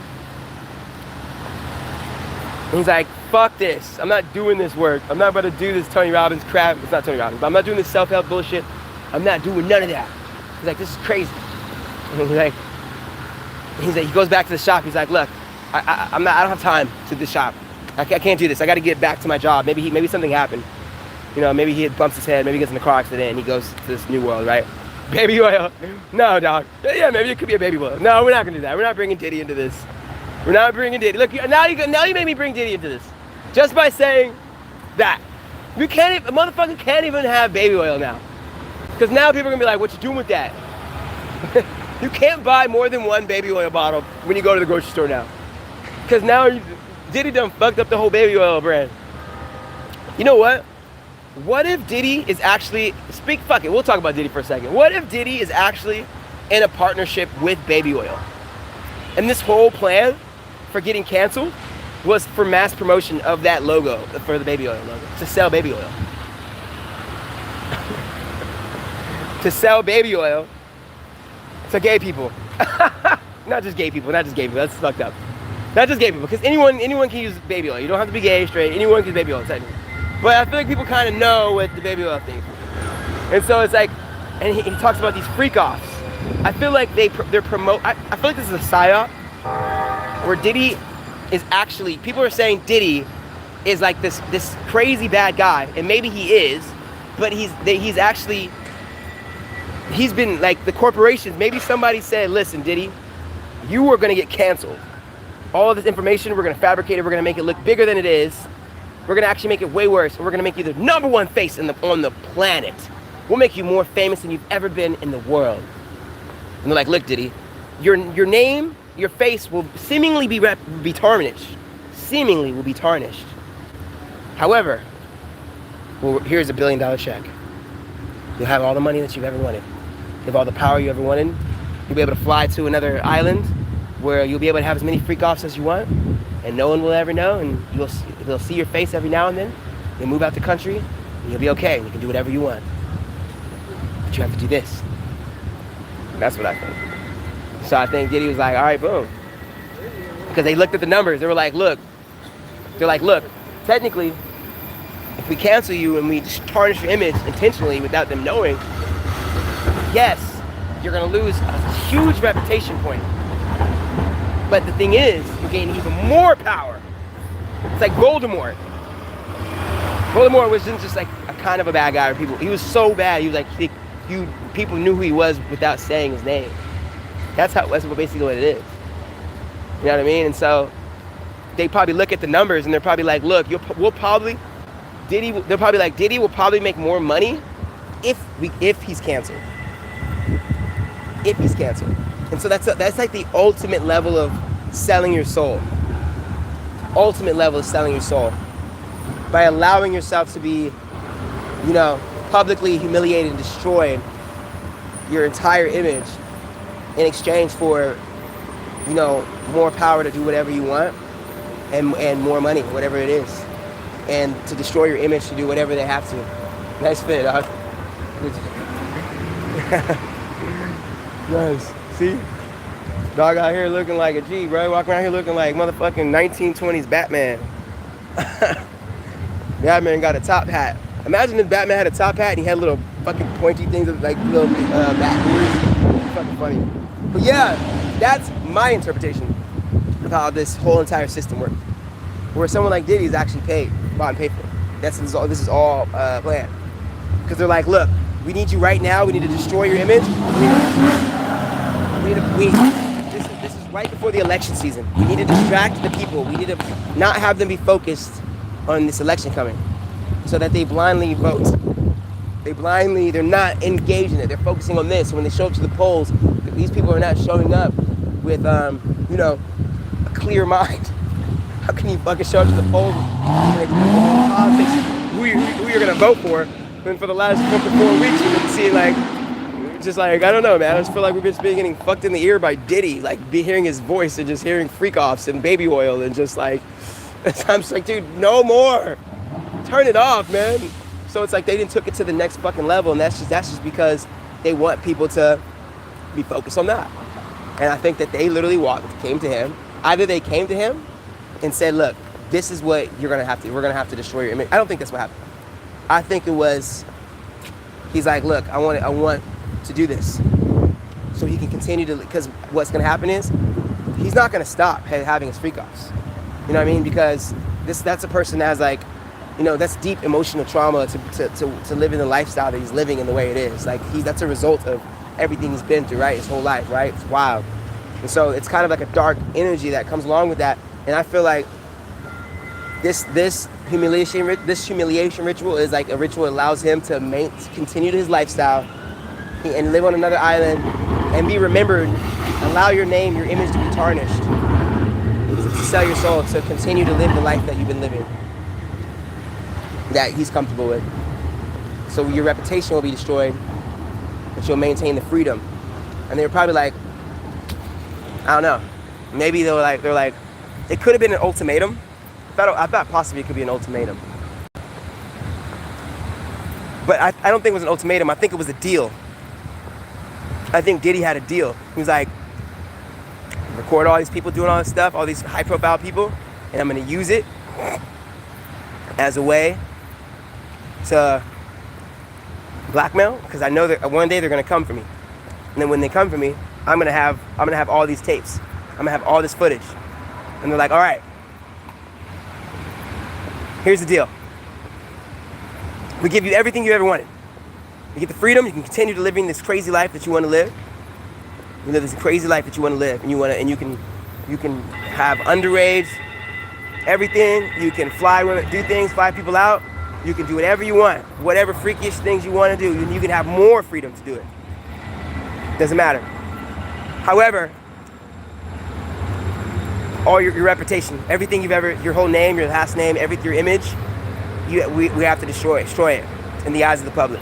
And he's like, fuck this. I'm not doing this work. I'm not about to do this Tony Robbins crap. It's not Tony Robbins, but I'm not doing this self-help bullshit. I'm not doing none of that. He's like, this is crazy. And he's like, he goes back to the shop. He's like, look, I don't have time to this shop. I can't do this. I got to get back to my job. Maybe something happened. You know, maybe he bumps his head. Maybe he gets in a car accident and he goes to this new world, right? Baby oil. No, dog. Yeah, maybe it could be a baby oil. No, we're not gonna do that. We're not bringing Diddy into this. We're not bringing Diddy. Look, now you made me bring Diddy into this. Just by saying that. You can't even, a motherfucker can't even have baby oil now. Because now people are gonna be like, what you doing with that? You can't buy more than one baby oil bottle when you go to the grocery store now. Because now Diddy done fucked up the whole baby oil brand. You know what? What if Diddy is actually, fuck it, we'll talk about Diddy for a second. What if Diddy is actually in a partnership with baby oil? And this whole plan for getting canceled was for mass promotion of that logo, for the baby oil logo, to sell baby oil. To sell baby oil to gay people. Not just gay people, that's fucked up. Not just gay people, because anyone can use baby oil. You don't have to be gay, straight, anyone can use baby oil, technically. But I feel like people kind of know what the baby oil thing is. And so it's like, and he talks about these freak-offs. I feel like they're promote, I feel like this is a psyop, where Diddy is actually, people are saying Diddy is like this crazy bad guy, and maybe he is, but he's been like the corporations, maybe somebody said, listen, Diddy, you are gonna get canceled. All of this information, we're gonna fabricate it, we're gonna make it look bigger than it is. We're gonna actually make it way worse, and we're gonna make you the #1 face on the planet. We'll make you more famous than you've ever been in the world. And they're like, look, Diddy, your name, your face will seemingly be tarnished. Seemingly will be tarnished. However, well, here's $1 billion check. You'll have all the money that you've ever wanted. You have all the power you ever wanted. You'll be able to fly to another island where you'll be able to have as many freak-offs as you want, and no one will ever know, and they'll see your face every now and then. You'll move out the country, and you'll be okay, and you can do whatever you want. But you have to do this. That's what I think. So I think Diddy was like, all right, boom. Because they looked at the numbers. They were like, look. They're like, look, technically, if we cancel you and we just tarnish your image intentionally without them knowing, yes, you're going to lose a huge reputation point. But the thing is, you're gaining even more power. It's like Voldemort. Voldemort wasn't just like a kind of a bad guy. He was so bad. He was like, people knew who he was without saying his name. That's basically what it is. You know what I mean? And so they probably look at the numbers and they're probably like, look, Diddy will probably make more money if he's canceled. If he's canceled. And so that's like the ultimate level of selling your soul. Ultimate level of selling your soul. By allowing yourself to be, publicly humiliated and destroyed your entire image in exchange for, more power to do whatever you want and more money, whatever it is. And to destroy your image to do whatever they have to. Nice fit, dog. Nice. See? Dog out here looking like a G, bro. Walking around here looking like motherfucking 1920s Batman. Batman got a top hat. Imagine if Batman had a top hat and he had little fucking pointy things like little bat ears. It's fucking funny. But yeah, that's my interpretation of how this whole entire system works. Where someone like Diddy is actually bought and paid for. This is all planned. Because they're like, look, we need you right now. We need to destroy your image. This is right before the election season. We need to distract the people. We need to not have them be focused on this election coming, so that they blindly vote. They're not engaged in it. They're focusing on this. So when they show up to the polls, these people are not showing up with, a clear mind. How can you fucking show up to the polls who you're gonna vote for? And for the last 4 weeks, you've been seeing I don't know, man. I just feel like we've just been getting fucked in the ear by Diddy, hearing his voice and just hearing freak-offs and baby oil and just I'm just like, dude, no more. Turn it off, man. So it's like they didn't took it to the next fucking level, and that's just because they want people to be focused on that. And I think that they literally came to him. Either they came to him and said, look, this is what we're gonna have to destroy your image. I don't think that's what happened. I think it was, he's like, look, I want to do this so he can continue to, because what's going to happen is he's not going to stop having his freak offs. You know what I mean? Because that's a person that has like, you know, that's deep emotional trauma to live in the lifestyle that he's living in the way it is. Like that's a result of everything he's been through, right? His whole life, right? It's wild. And so it's kind of like a dark energy that comes along with that. And I feel like this humiliation ritual is like a ritual that allows him to continue his lifestyle and live on another island and be remembered. Allow your name, your image to be tarnished, to sell your soul, to continue to live the life that you've been living, that he's comfortable with. So your reputation will be destroyed, but you'll maintain the freedom. And they were probably like, I don't know, maybe they're like, it could have been an ultimatum. I thought possibly it could be an ultimatum. But I don't think it was an ultimatum. I think it was a deal. I think Diddy had a deal. He was like, record all these people doing all this stuff, all these high profile people, and I'm gonna use it as a way to blackmail, because I know that one day they're gonna come for me. And then when they come for me, I'm gonna have all these tapes. I'm gonna have all this footage. And they're like, all right, here's the deal. We give you everything you ever wanted. You get the freedom, you can continue to living this crazy life that you want to live. You live this crazy life that you want to live, and you can have underage, everything. You can fly women, do things, fly people out. You can do whatever you want, whatever freakish things you want to do. You can have more freedom to do it. Doesn't matter. However, all your reputation, everything you've ever, your whole name, your last name, your image, we have to destroy it in the eyes of the public.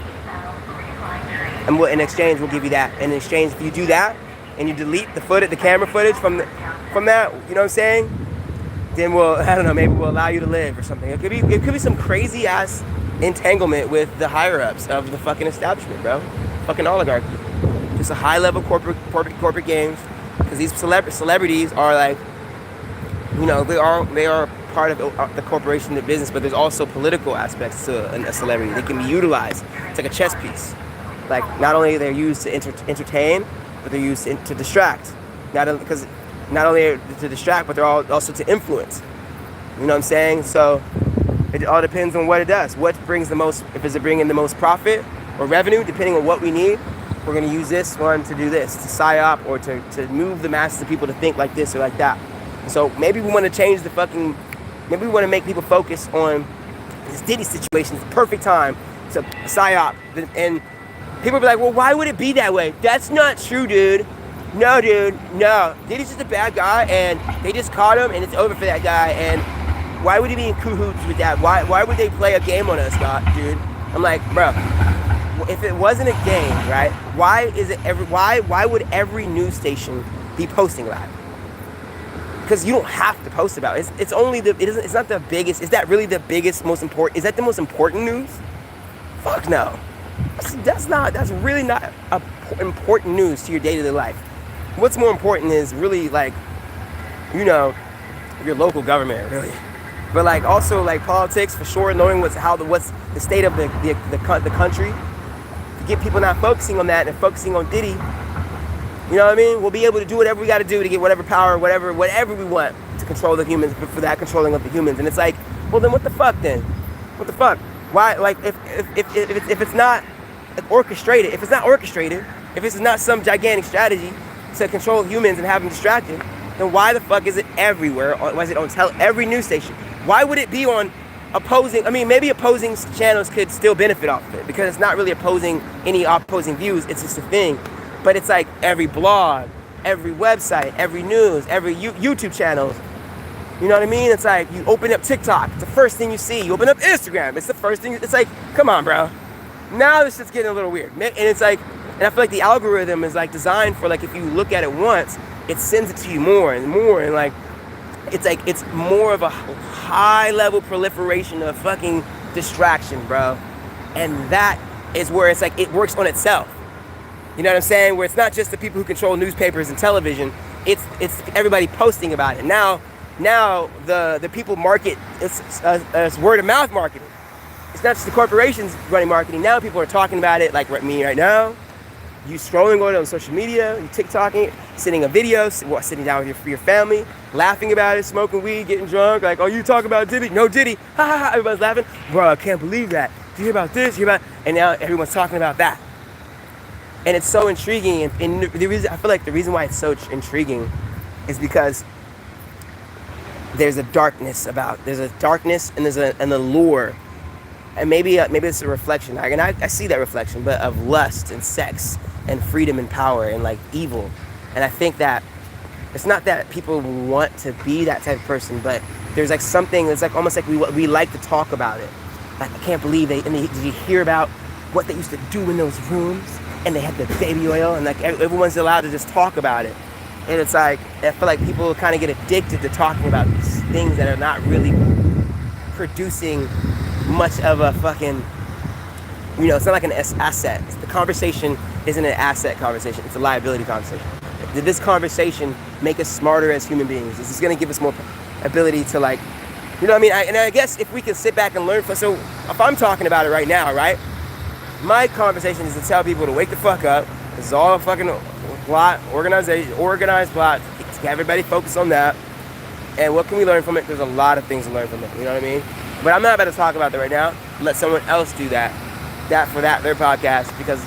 And in exchange, we'll give you that. And in exchange, if you do that, and you delete the camera footage from that, you know what I'm saying? Then I don't know, maybe we'll allow you to live or something. It could be some crazy ass entanglement with the higher ups of the fucking establishment, bro. Fucking oligarchy. Just a high level corporate games. Because these celebrities are like, you know, they are part of the corporation, the business, but there's also political aspects to a celebrity. They can be utilized. It's like a chess piece. Like, not only they're used to entertain, but they're used to distract. Not only to distract, but they're also to influence. You know what I'm saying? So it all depends on what it does. What brings the most, if it's bringing the most profit or revenue, depending on what we need, we're going to use this one to do this, to psyop or to move the masses of people to think like this or like that. So maybe we want to change maybe we want to make people focus on this Diddy situation. It's the perfect time to psyop. And people be like, well, why would it be that way? That's not true, dude. No, dude, no. Diddy's just a bad guy, and they just caught him, and it's over for that guy. And why would he be in cahoots with that? Why would they play a game on us, dude? I'm like, bro, if it wasn't a game, right? Why would every news station be posting about it? Because you don't have to post about it. It's not the biggest. Is that really the biggest, most important? Is that the most important news? Fuck no. That's really not important news to your day-to-day life. What's more important is really, like, you know, your local government, really. But like also like politics for sure, knowing what's the state of the country. To get people not focusing on that and focusing on Diddy, you know what I mean? We'll be able to do whatever we got to do to get whatever power, whatever we want to control the humans, for that controlling of the humans. And it's like, well, then what the fuck then? What the fuck? Why, like, if it's not orchestrated, if it's not some gigantic strategy to control humans and have them distracted, then why the fuck is it everywhere? Why is it on every news station? Why would it be on opposing? I mean, maybe opposing channels could still benefit off of it because it's not really opposing any opposing views. It's just a thing. But it's like every blog, every website, every news, every YouTube channel. You know what I mean? It's like you open up TikTok, it's the first thing you see. You open up Instagram, it's the first thing. It's like, come on, bro. Now this shit's getting a little weird. And it's like, and I feel like the algorithm is like designed for, like, if you look at it once, it sends it to you more and more. And like it's more of a high level proliferation of fucking distraction, bro. And that is where it's like it works on itself. You know what I'm saying? Where it's not just the people who control newspapers and television, it's everybody posting about it. Now the people market, it's word of mouth marketing. It's not just the corporations running marketing. Now people are talking about it, like me right now. You scrolling on social media, you TikToking. sending a video, sitting down with your family, laughing about it, smoking weed, getting drunk, like, oh, you talk about Diddy? No Diddy, ha ha ha, everybody's laughing. Bro, I can't believe that. Did you hear about this? And now everyone's talking about that. And it's so intriguing, and the reason, I feel like the reason why it's so intriguing is because there's a darkness and there's an allure, and maybe it's a reflection, and I see that reflection, but of lust and sex and freedom and power and like evil. And I think that it's not that people want to be that type of person, but there's like something, it's like almost like we like to talk about it. Like, I can't believe did you hear about what they used to do in those rooms? And they had the baby oil, and like everyone's allowed to just talk about it. And it's like, I feel like people kind of get addicted to talking about these things that are not really producing much of a fucking, it's not like an asset. The conversation isn't an asset conversation, it's a liability conversation. Did this conversation make us smarter as human beings? Is this gonna give us more ability to like, you know what I mean? And I guess if we can sit back and learn so if I'm talking about it right now, right? My conversation is to tell people to wake the fuck up. This is all a fucking plot, organized plot, to get everybody focused on that. And what can we learn from it? There's a lot of things to learn from it, you know what I mean? But I'm not about to talk about that right now. Let someone else do that their podcast, because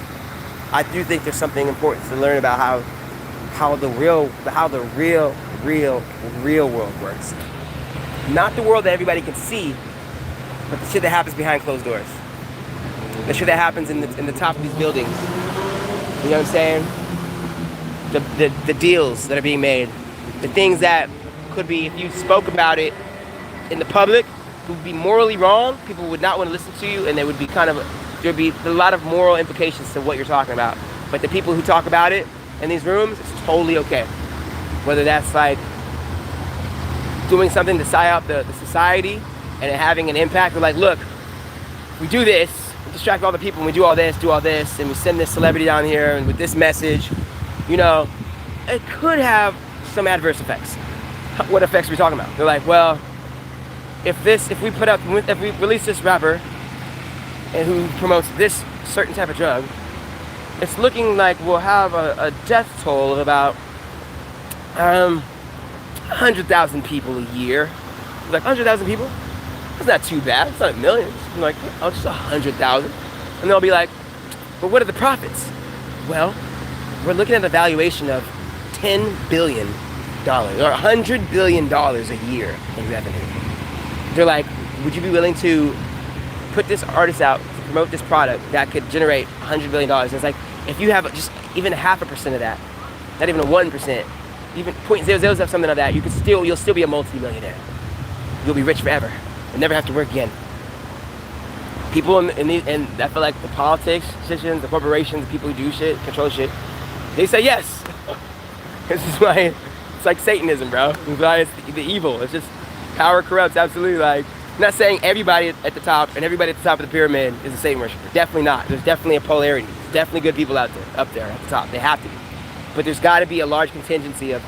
I do think there's something important to learn about how the real world works. Not the world that everybody can see, but the shit that happens behind closed doors. The shit that happens in the top of these buildings. You know what I'm saying? The deals that are being made. The things that could be, if you spoke about it in the public, would be morally wrong. People would not want to listen to you, and there would be there'd be a lot of moral implications to what you're talking about. But the people who talk about it in these rooms, it's totally okay. Whether that's like doing something to psyop the society and it having an impact. We're like, look, we do this, we distract all the people, and we do all this, and we send this celebrity down here and with this message, it could have some adverse effects. What effects are we talking about? They're like, well, if we release this rapper and who promotes this certain type of drug, it's looking like we'll have a death toll of about 100,000 people a year. Like, 100,000 people? That's not too bad. It's not millions. I'm like, oh, just 100,000. And they'll be like, but what are the profits? Well, we're looking at a valuation of $10 billion or $100 billion a year in revenue. They're like, would you be willing to put this artist out to promote this product that could generate $100 billion? And it's like, if you have just even 0.5% of that, not even a 1%, even 0.00 of something of that, you'll still be a multi-millionaire. You'll be rich forever and never have to work again. People and I feel like the politicians, the corporations, the people who do shit, control shit, they say yes. This is why it's like Satanism, bro. It's why it's the evil. It's just power corrupts, absolutely. Like, I'm not saying everybody at the top and everybody at the top of the pyramid is a Satan worshiper. Definitely not. There's definitely a polarity. There's definitely good people up there at the top. They have to be. But there's got to be a large contingency of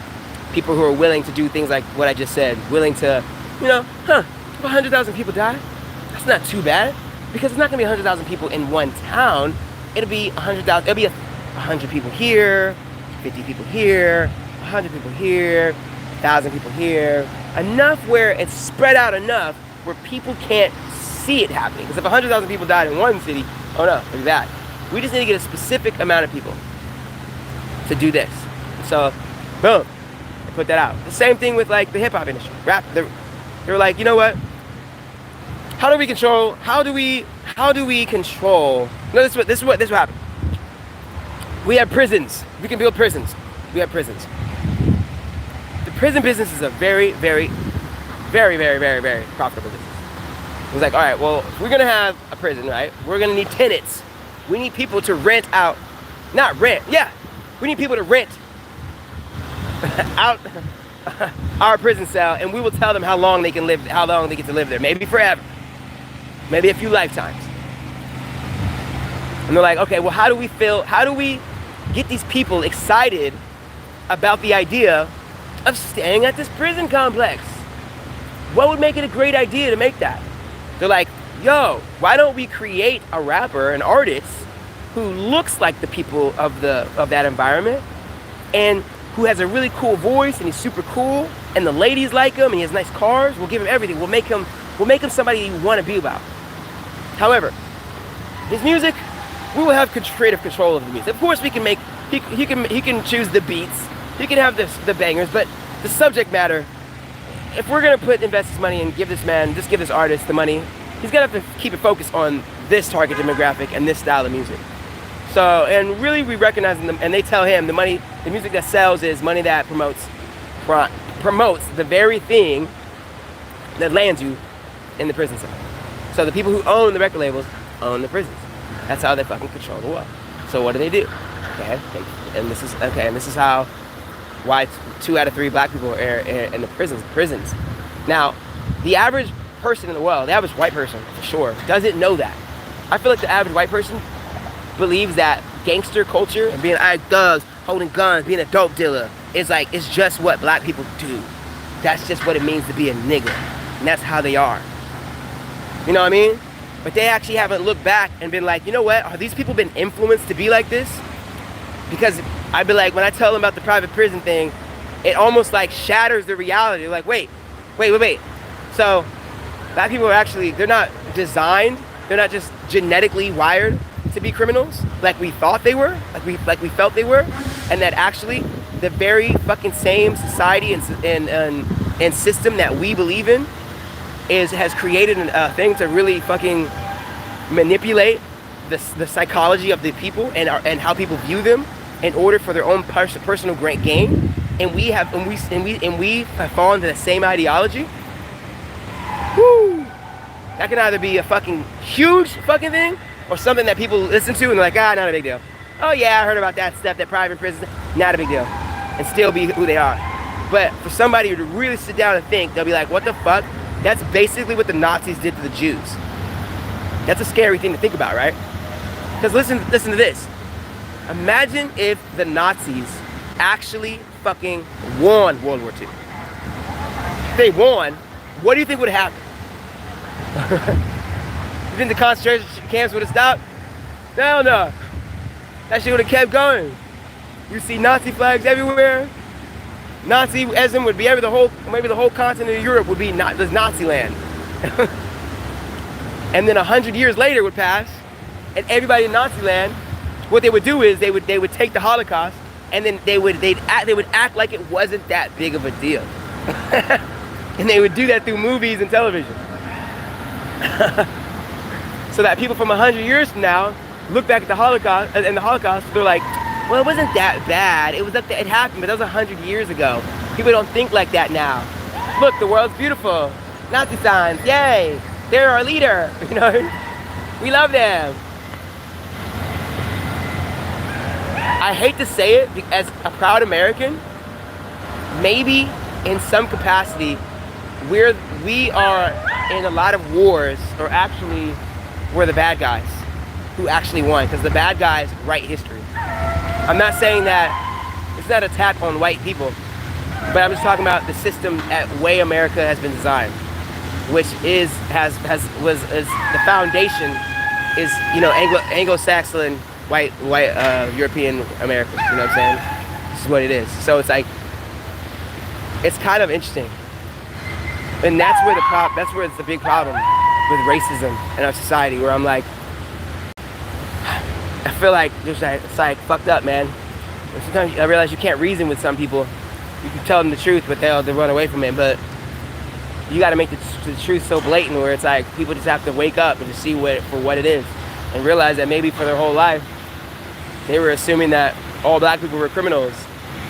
people who are willing to do things like what I just said. Willing to, if 100,000 people die, that's not too bad. Because it's not going to be 100,000 people in one town. It'll be 100,000. It'll be 100 people here, 50 people here, 100 people here, 1,000 people here. Enough where it's spread out enough where people can't see it happening. Because if 100,000 people died in one city, oh no, look at that. We just need to get a specific amount of people to do this. So, boom, I put that out. The same thing with like the hip hop industry, rap. They were like, you know what? How do we control? No, this is what happened. We have prisons. We can build prisons. We have prisons. The prison business is a very, very, very, very, very, very profitable business. It was like, all right, well, if we're gonna have a prison, right? We're gonna need tenants. We need people to rent out, not rent. Yeah, we need people to rent out our prison cell, and we will tell them how long they get to live there. Maybe forever. Maybe a few lifetimes. And they're like, okay, well, how do we get these people excited about the idea of staying at this prison complex? What would make it a great idea to make that? They're like, yo, why don't we create a rapper, an artist who looks like the people of that environment, and who has a really cool voice and he's super cool, and the ladies like him, and he has nice cars. We'll give him everything. We'll make him somebody you want to be about. However, his music, we will have creative control of the music. Of course, we can make he can choose the beats, he can have the bangers, but the subject matter. If we're gonna invest this money and give this artist the money, he's gonna have to keep it focused on this target demographic and this style of music. So, and really we recognize them, and they tell him the music that sells is money that promotes the very thing that lands you in the prison cell. So the people who own the record labels own the prisons. That's how they fucking control the world. So what do? Okay, and this is why 2 out of 3 black people are in the prisons. Now, the average person in the world, the average white person for sure, doesn't know that. I feel like the average white person believes that gangster culture and being thugs, holding guns, being a dope dealer is it's just what black people do. That's just what it means to be a nigga, and that's how they are. You know what I mean? But they actually haven't looked back and been like, you know what? Are these people been influenced to be like this? Because I'd be like, when I tell them about the private prison thing, it almost shatters the reality. They're like, wait. So black people are actually, they're not designed, they're not just genetically wired to be criminals like we thought they were, like we felt they were, and that actually the very fucking same society and system that we believe in has created a thing to really fucking manipulate the psychology of the people and how people view them in order for their own personal great gain, and we have fallen into the same ideology. Woo! That can either be a fucking huge fucking thing or something that people listen to and they're like, not a big deal. Oh yeah, I heard about that stuff, that private prison, not a big deal, and still be who they are. But for somebody to really sit down and think, they'll be like, what the fuck? That's basically what the Nazis did to the Jews. That's a scary thing to think about, right? Because listen to this. Imagine if the Nazis actually fucking won World War II. If they won, what do you think would have happened? You think the concentration camps would have stopped? Hell no. That shit would have kept going. You see Nazi flags everywhere. Nazism would be maybe the whole continent of Europe would be Nazi land. And then 100 years later would pass, and everybody in Nazi land, what they would do is they would take the Holocaust, and then they would act like it wasn't that big of a deal. And they would do that through movies and television. So that people from 100 years from now look back at the Holocaust, they're like, well, it wasn't that bad. It happened, but that was 100 years ago. People don't think like that now. Look, the world's beautiful. Nazi signs, yay! They're our leader, you know? We love them. I hate to say it, as a proud American, maybe in some capacity, we are in a lot of wars, or actually, we're the bad guys who actually won, because the bad guys write history. I'm not saying that it's not an attack on white people, but I'm just talking about the system at way America has been designed, which is the foundation is, you know, Anglo-Saxon white European American. You know what I'm saying? This is what it is. So it's like, it's kind of interesting, and that's where it's the big problem with racism in our society, where I'm like, I feel like it's like fucked up, man. And sometimes I realize you can't reason with some people. You can tell them the truth, but they'll run away from it. But you got to make the truth so blatant where it's like people just have to wake up and just see for what it is, and realize that maybe for their whole life they were assuming that all black people were criminals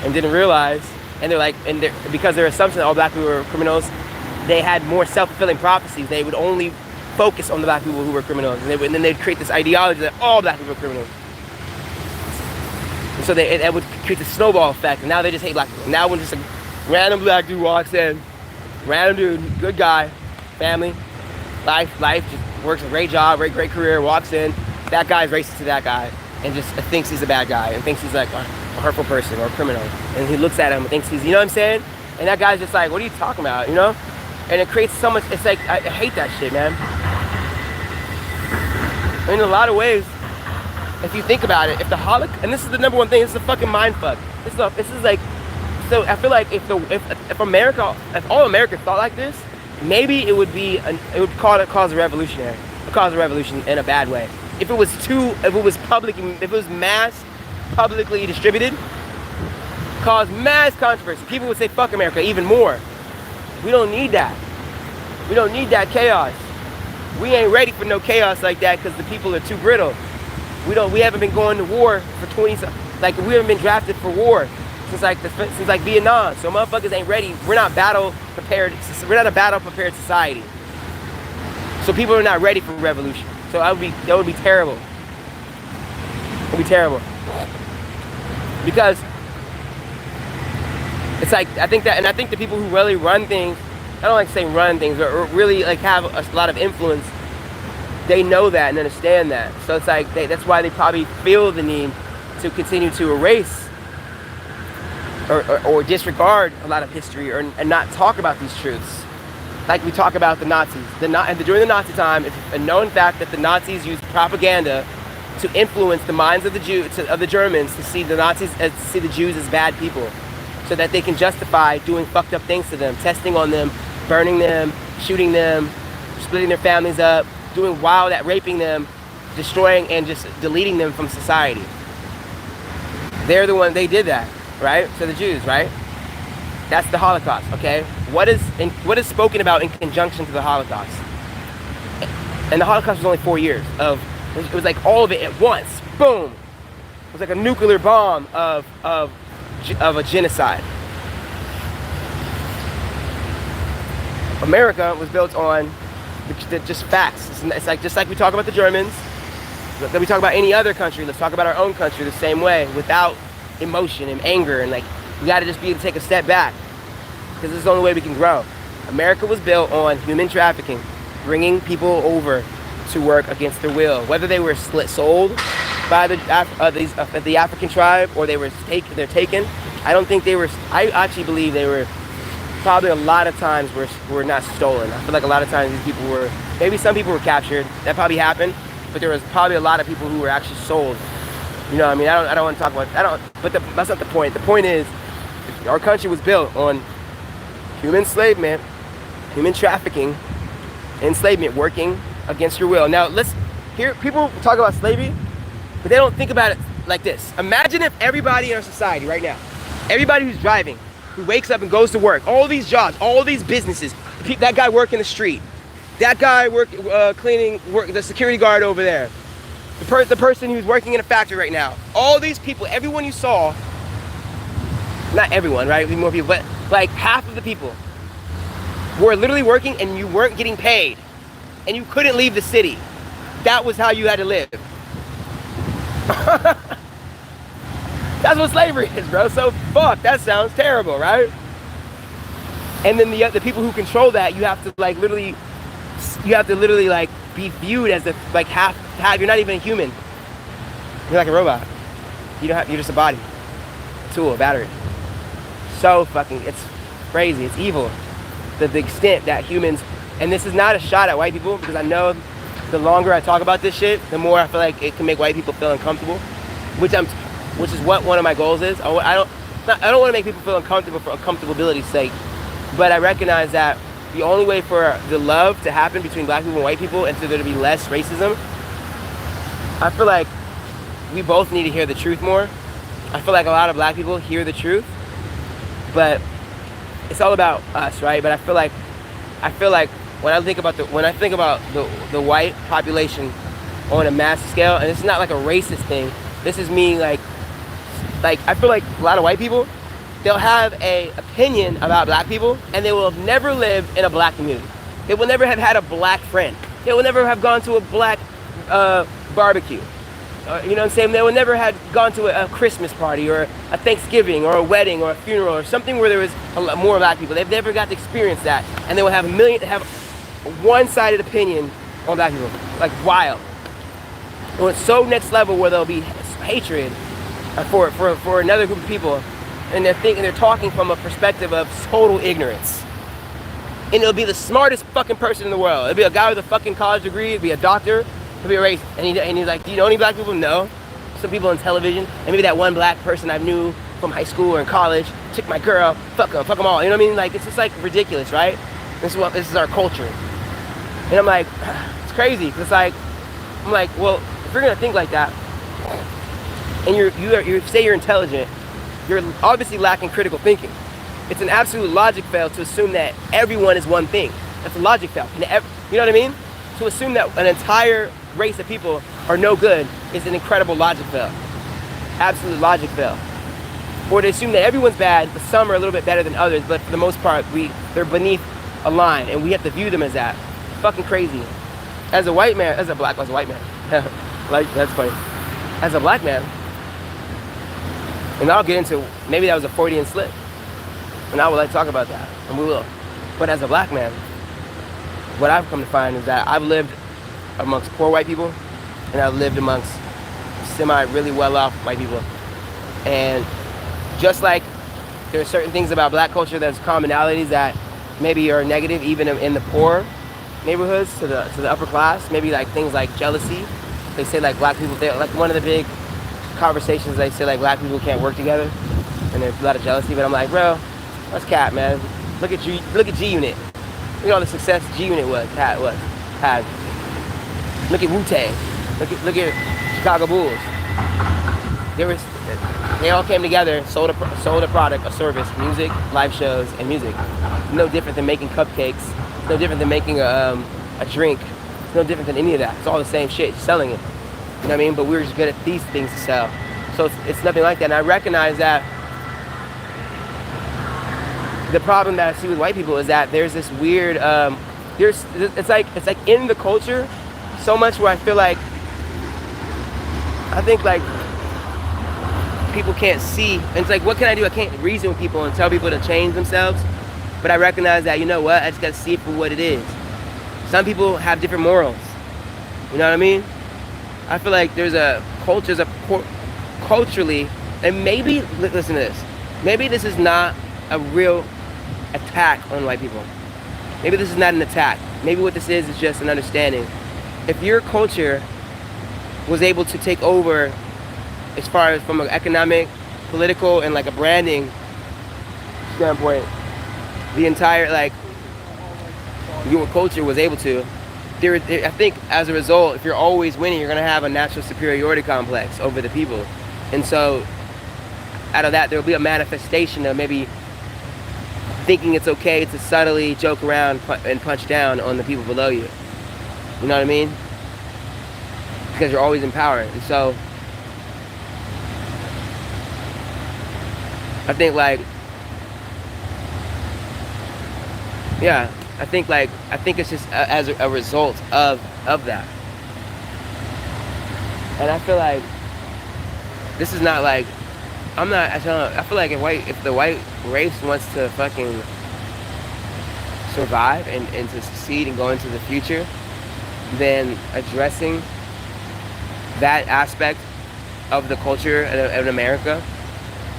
and didn't realize. And they're like, because their assumption that all black people were criminals, they had more self-fulfilling prophecies. They would only focus on the black people who were criminals, and then they'd create this ideology that all black people were criminals. And so that would create the snowball effect, and now they just hate black people. Now when just a random black dude walks in, random dude, good guy, family, life, just works a great job, great career, walks in, that guy's racist to that guy, and just thinks he's a bad guy, and thinks he's like a hurtful person or a criminal, and he looks at him and thinks he's, you know what I'm saying? And that guy's just like, what are you talking about, you know? And it creates so much, it's like, I hate that shit, man. In a lot of ways, if you think about it, if the Holocaust, and this is the number one thing, this is a fucking mind fuck. This is like, so I feel like if America, if all America thought like this, maybe it would cause a revolution in a bad way. If it was mass, publicly distributed, cause mass controversy. People would say fuck America even more. We don't need that. We don't need that chaos. We ain't ready for no chaos like that because the people are too brittle. We haven't been going to war for 20, like we haven't been drafted for war since like Vietnam. So motherfuckers ain't ready. We're not battle prepared. We're not a battle prepared society. So people are not ready for revolution. So that would be terrible. It would be terrible. Because it's like, I think the people who really run things, I don't like to say run things, or really like have a lot of influence, they know that and understand that. So it's like, that's why they probably feel the need to continue to erase or disregard a lot of history and not talk about these truths. Like we talk about the Nazis. During the Nazi time, it's a known fact that the Nazis used propaganda to influence the minds of the Germans to see the Jews as bad people, so that they can justify doing fucked up things to them, testing on them, burning them, shooting them, splitting their families up, doing raping them, destroying and just deleting them from society. They're the ones, they did that, right? So the Jews, right? That's the Holocaust, okay? What is spoken about in conjunction to the Holocaust? And the Holocaust was only 4 years it was like all of it at once, boom. It was like a nuclear bomb of a genocide. America was built on just facts. It's like, just like we talk about the Germans, that we talk about any other country, let's talk about our own country the same way, without emotion and anger, and like, we gotta just be able to take a step back, because this is the only way we can grow. America was built on human trafficking, bringing people over to work against their will, whether they were sold by the African tribe or they're taken. I don't think they were, I actually believe they were probably a lot of times were not stolen. I feel like a lot of times these people were, maybe some people were captured, that probably happened, but there was probably a lot of people who were actually sold. You know what I mean? I don't want to talk about, but that's not the point. The point is, our country was built on human enslavement, human trafficking, enslavement, working against your will. Now people talk about slavery, but they don't think about it like this. Imagine if everybody in our society right now, everybody who's driving, who wakes up and goes to work, all these jobs, all these businesses, that guy working the street, that guy cleaning, the security guard over there, the person who's working in a factory right now, all these people, everyone you saw, not everyone, right? More people, but like half of the people were literally working and you weren't getting paid and you couldn't leave the city. That was how you had to live. That's what slavery is, bro. So fuck, that sounds terrible, right? And then the people who control that, you have to literally like be viewed as like half. You're not even a human. You're like a robot. You're just a body, a tool, a battery. So fucking, it's crazy. It's evil. The extent that humans, and this is not a shot at white people, because I know the longer I talk about this shit, the more I feel like it can make white people feel uncomfortable, which is what one of my goals is. I don't want to make people feel uncomfortable for uncomfortability's sake, but I recognize that the only way for the love to happen between black people and white people, and for there to be less racism, I feel like we both need to hear the truth more. I feel like a lot of black people hear the truth, but it's all about us, right? But I feel like when I think about the white population on a massive scale, and it's not like a racist thing. This is me like I feel like a lot of white people, they'll have a opinion about black people, and they will have never lived in a black community. They will never have had a black friend. They will never have gone to a black barbecue. You know what I'm saying? They will never have gone to a Christmas party or a Thanksgiving or a wedding or a funeral or something where there was a lot more black people. They've never got to experience that, and they will have a one-sided opinion on black people, like wild. And it's so next level where there'll be hatred for another group of people, and they're talking from a perspective of total ignorance. And it'll be the smartest fucking person in the world. It'll be a guy with a fucking college degree. It'll be a doctor. It'll be a race. And he's like, do you know any black people? No. Some people on television. And maybe that one black person I knew from high school or in college, took my girl, fuck them all. You know what I mean? Like, it's just like ridiculous, right? This is our culture. And I'm like, it's crazy. It's like, I'm like, well, if you're gonna think like that, and you say you're intelligent, you're obviously lacking critical thinking. It's an absolute logic fail to assume that everyone is one thing. That's a logic fail. You know what I mean? To assume that an entire race of people are no good is an incredible logic fail. Absolute logic fail. Or to assume that everyone's bad, but some are a little bit better than others, but for the most part, they're beneath a line, and we have to view them as that. Fucking crazy. As a white man, as a white man. Like, that's funny. As a black man, and I'll get into, maybe that was a Freudian slip, and I would like to talk about that, and we will. But as a black man, what I've come to find is that I've lived amongst poor white people, and I've lived amongst really well-off white people. And just like there are certain things about black culture that's commonalities that maybe are negative even in the poor neighborhoods to the upper class, maybe like things like jealousy. They say like black people, like one of the big conversations, they say like black people can't work together, and there's a lot of jealousy. But I'm like, bro, that's cap, man. Look at G Unit. Look at all the success G Unit had. Look at Wu-Tang. Look at Chicago Bulls. They all came together, sold a product, a service, music, live shows, and music. No different than making cupcakes. No different than making a drink. It's no different than any of that. It's all the same shit, just selling it. You know what I mean? But we were just good at these things to sell. So it's nothing like that. And I recognize that the problem that I see with white people is that there's this weird, it's like in the culture so much where I feel like, I think like people can't see. And it's like, what can I do? I can't reason with people and tell people to change themselves. But I recognize that, you know what? I just gotta see it for what it is. Some people have different morals. You know what I mean? I feel like there's culturally, and maybe, listen to this. Maybe this is not a real attack on white people. Maybe this is not an attack. Maybe what this is just an understanding. If your culture was able to take over as far as from an economic, political, and like a branding standpoint, the entire, like, your culture was able to, I think as a result, if you're always winning, you're going to have a natural superiority complex over the people. And so out of that, there'll be a manifestation of maybe thinking it's okay to subtly joke around and punch down on the people below you. You know what I mean? Because you're always in power. And so I think like, yeah, I think it's just as a result of that. And I feel like this is not like, I feel like if the white race wants to fucking survive and to succeed and go into the future, then addressing that aspect of the culture in America,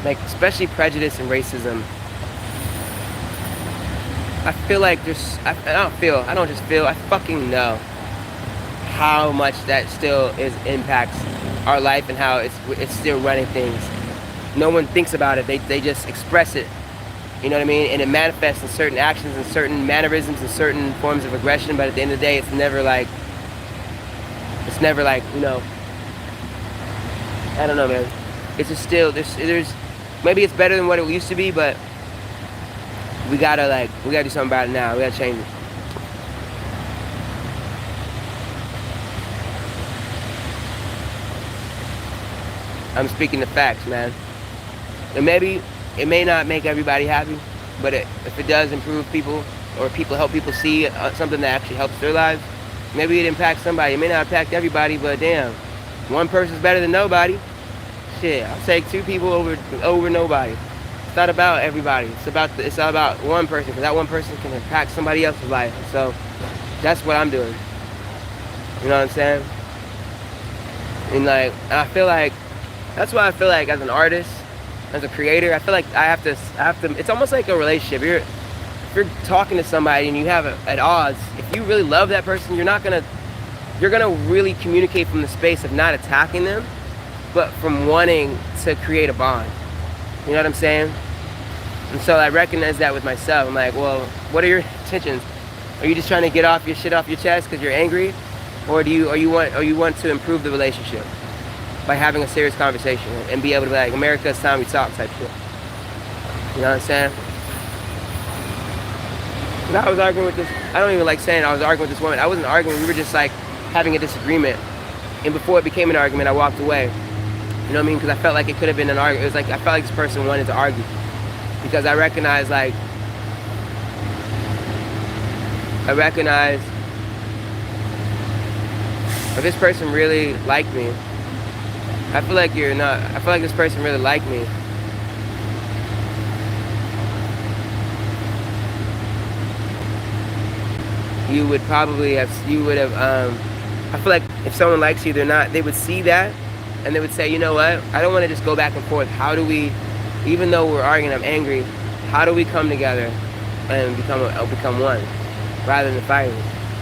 like especially prejudice and racism, I feel like I fucking know how much that still impacts our life and how it's still running things. No one thinks about it, they just express it, you know what I mean? And it manifests in certain actions and certain mannerisms and certain forms of aggression, but at the end of the day, it's never like, you know, I don't know, man. It's just still, there's maybe it's better than what it used to be, but we gotta do something about it now. We gotta change it. I'm speaking the facts, man. And maybe it may not make everybody happy, but if it does improve people, or help people see something that actually helps their lives, maybe it impacts somebody. It may not impact everybody, but damn, one person's better than nobody. Shit, I'll take two people over nobody. It's not about everybody. It's all about one person, because that one person can impact somebody else's life. So that's what I'm doing. You know what I'm saying? And like, I feel like that's why I feel like as an artist, as a creator, I feel like I have to. It's almost like a relationship. If you're talking to somebody and you have at odds, if you really love that person, you're gonna really communicate from the space of not attacking them, but from wanting to create a bond. You know what I'm saying? And so I recognize that with myself. I'm like, well, what are your intentions? Are you just trying to get off your shit off your chest because you're angry, or do you want to improve the relationship by having a serious conversation and be able to be like, America, it's time we talk type shit. You know what I'm saying? And I was arguing with this. I don't even like saying I was arguing with this woman. I wasn't arguing. We were just like having a disagreement. And before it became an argument, I walked away. You know what I mean? Because I felt like it could have been an argument. It was like I felt like this person wanted to argue. Because I recognize if this person really liked me, I feel like this person really liked me. You would have, I feel like if someone likes you, they would see that and they would say, you know what, I don't want to just go back and forth. How do we, even though we're arguing, I'm angry, how do we come together and become one rather than fighting?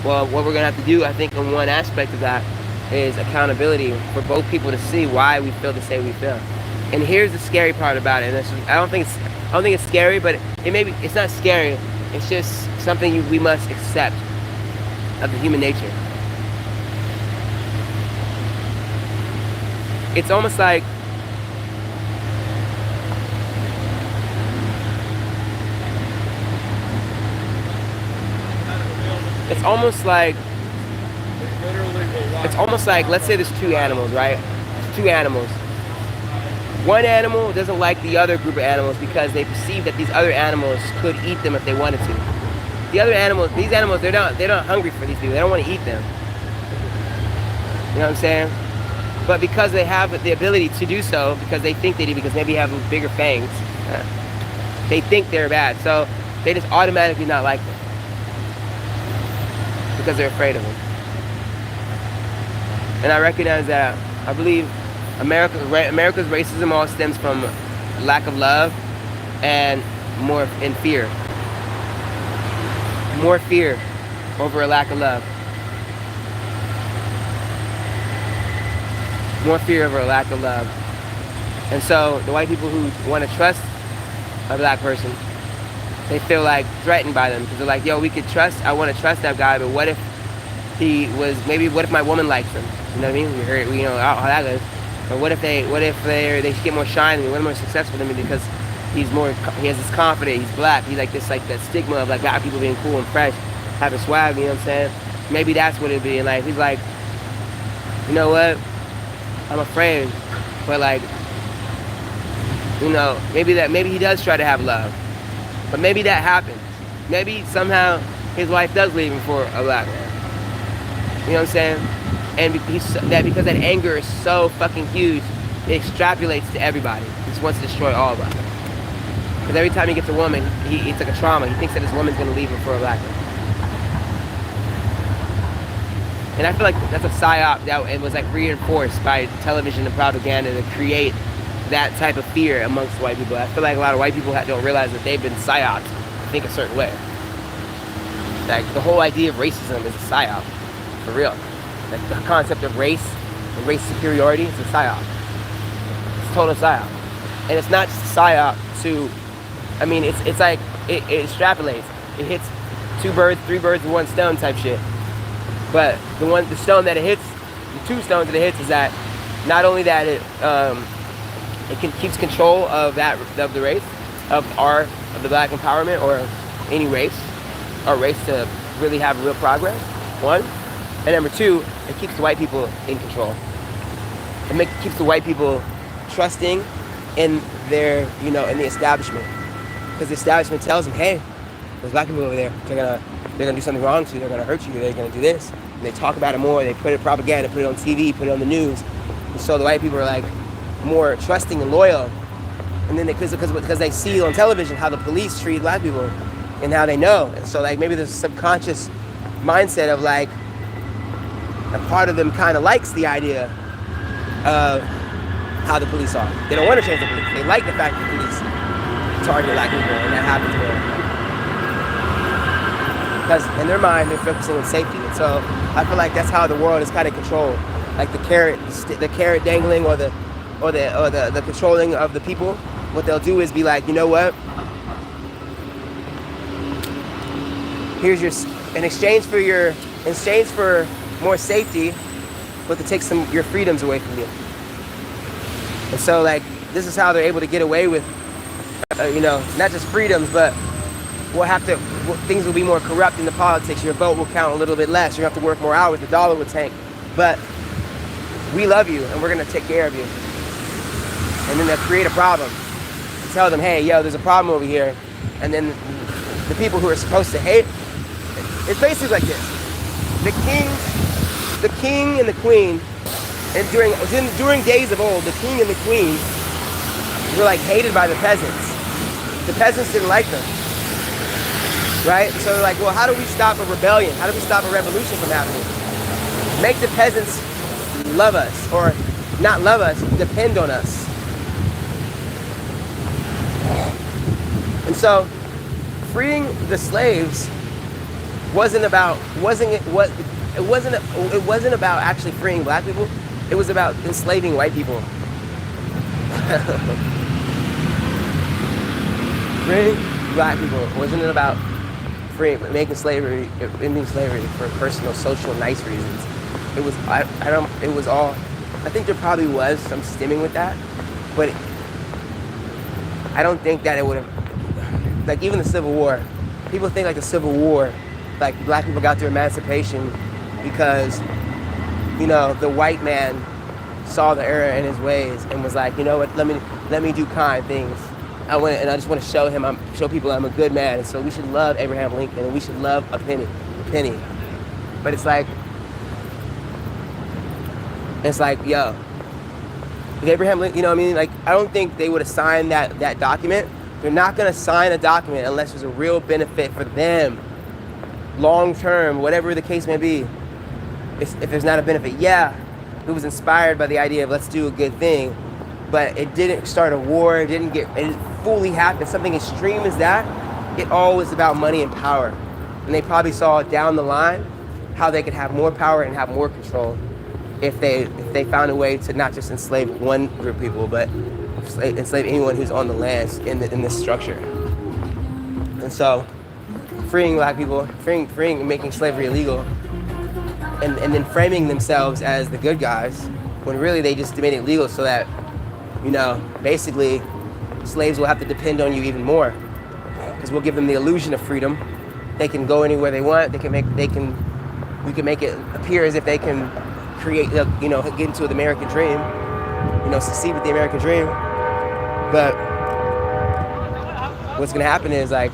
Well, what we're going to have to do, I think, in one aspect of that is accountability for both people to see why we feel the same we feel. And here's the scary part about it. And I don't think it's scary, but it's not scary. It's just something we must accept of the human nature. It's almost like let's say there's two animals, right? Two animals. One animal doesn't like the other group of animals because they perceive that these other animals could eat them if they wanted to. These animals, they're not hungry for these people. They don't want to eat them. You know what I'm saying? But because they have the ability to do so, because they think they do, because maybe they have bigger fangs, they think they're bad. So they just automatically not like them because they're afraid of them. And I recognize that. I believe America's racism all stems from lack of love and more in fear. More fear over a lack of love. More fear over a lack of love. And so the white people who want to trust a black person, they feel like threatened by them because they're like, yo, I want to trust that guy, but what if what if my woman likes him? You know what I mean? We know how that goes. Or what if they get more shine than me, what more successful than me because he has this confidence, he's black, he's like this, like that stigma of like black people being cool and fresh, having swag, you know what I'm saying? Maybe that's what it'd be. And like he's like, you know what? I'm afraid, but like, you know, maybe he does try to have love, but maybe that happens. Maybe somehow his wife does leave him for a black man. You know what I'm saying? And because that anger is so fucking huge, it extrapolates to everybody. He just wants to destroy all of us. Because every time he gets a woman, it's like a trauma. He thinks that his woman's going to leave him for a black man. And I feel like that's a psyop that it was like reinforced by television and propaganda to create that type of fear amongst white people. I feel like a lot of white people don't realize that they've been psyoped to think a certain way. Like the whole idea of racism is a psyop, for real. Like the concept of race and race superiority is a psyop. It's a total psyop. And it's not just a psyop to, I mean, it's like, it extrapolates. It hits three birds with one stone type shit. But the two stones that it hits is that not only that it keeps control of the race, of the black empowerment or any race, or race to really have real progress, one. And number two, it keeps the white people in control. Keeps the white people trusting in their, in the establishment. Because the establishment tells them, hey, there's black people over there. They're gonna do something wrong to you. They're gonna hurt you. They're gonna do this. And they talk about it more. They put it propaganda, put it on TV, put it on the news. And so the white people are like more trusting and loyal. And then because they see on television how the police treat black people and how they know. And so like maybe there's a subconscious mindset of like, a part of them kind of likes the idea of how the police are. They don't want to change the police. They like the fact that the police target black people, and that happens more. Because in their mind, they're focusing on safety. And so I feel like that's how the world is kind of controlled. Like the carrot dangling, or the controlling of the people what they'll do is be like, you know what? Here's in exchange for more safety, but to take your freedoms away from you. And so like, this is how they're able to get away with, not just freedoms, but things will be more corrupt in the politics. Your vote will count a little bit less. You're gonna have to work more hours. The dollar will tank. But we love you and we're gonna take care of you. And then they'll create a problem. Tell them, hey, yo, there's a problem over here. And then the people who are supposed to hate, it's basically like this. The king and the queen, and during days of old, the king and the queen were like hated by the peasants. The peasants didn't like them. Right? So they're like, well, how do we stop a rebellion? How do we stop a revolution from happening? Make the peasants love us, or not love us, depend on us. And so, freeing the slaves wasn't about actually freeing black people. It was about enslaving white people. Freeing black people wasn't it about ending slavery for personal, social, nice reasons. It was I think there probably was some stemming with that, but I don't think that it would have, like, even the Civil War. People think like the Civil War, like black people got their emancipation because, the white man saw the error in his ways and was like, you know what, let me do kind things. I just want to show people I'm a good man, and so we should love Abraham Lincoln, and we should love a penny. But it's like, yo, if Abraham Lincoln, like, I don't think they would have signed that document. They're not going to sign a document unless there's a real benefit for them, long term, whatever the case may be. If there's not a benefit, yeah, it was inspired by the idea of let's do a good thing, but it didn't start a war. It didn't fully happen. Something extreme as that, it all was about money and power. And they probably saw down the line how they could have more power and have more control if they found a way to not just enslave one group of people, but enslave anyone who's on the land in this structure. And so, freeing black people, freeing and making slavery illegal, and then framing themselves as the good guys, when really they just made it legal so that, basically, slaves will have to depend on you even more, because we'll give them the illusion of freedom. They can go anywhere they want. We can make it appear as if they can create, get into the American dream, succeed with the American dream. But what's gonna happen is, like,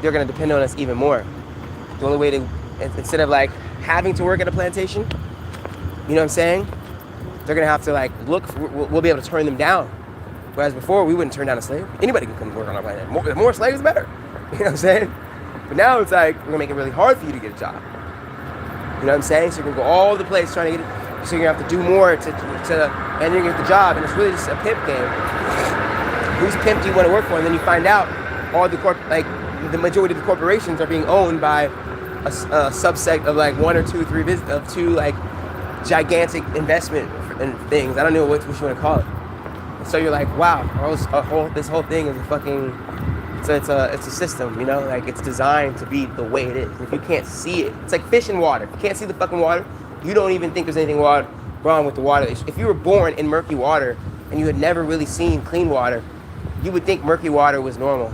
they're gonna depend on us even more. The only way to, instead of like having to work at a plantation, you know what I'm saying? They're gonna have to like we'll be able to turn them down. Whereas before, we wouldn't turn down a slave. Anybody can come work on our planet. More slaves, the better. You know what I'm saying? But now it's like, we're gonna make it really hard for you to get a job. You know what I'm saying? So you're gonna go all over the place trying to get it. So you're gonna have to do more and you're gonna get the job. And it's really just a pimp game. Whose pimp do you want to work for? And then you find out the majority of the corporations are being owned by a subset of like one or two, like gigantic investment things. I don't know what you want to call it. So you're like, wow, this whole thing is a fucking, so it's a system, like it's designed to be the way it is. If you can't see it, it's like fish in water. If you can't see the fucking water, you don't even think there's anything wrong with the water. If you were born in murky water and you had never really seen clean water, you would think murky water was normal.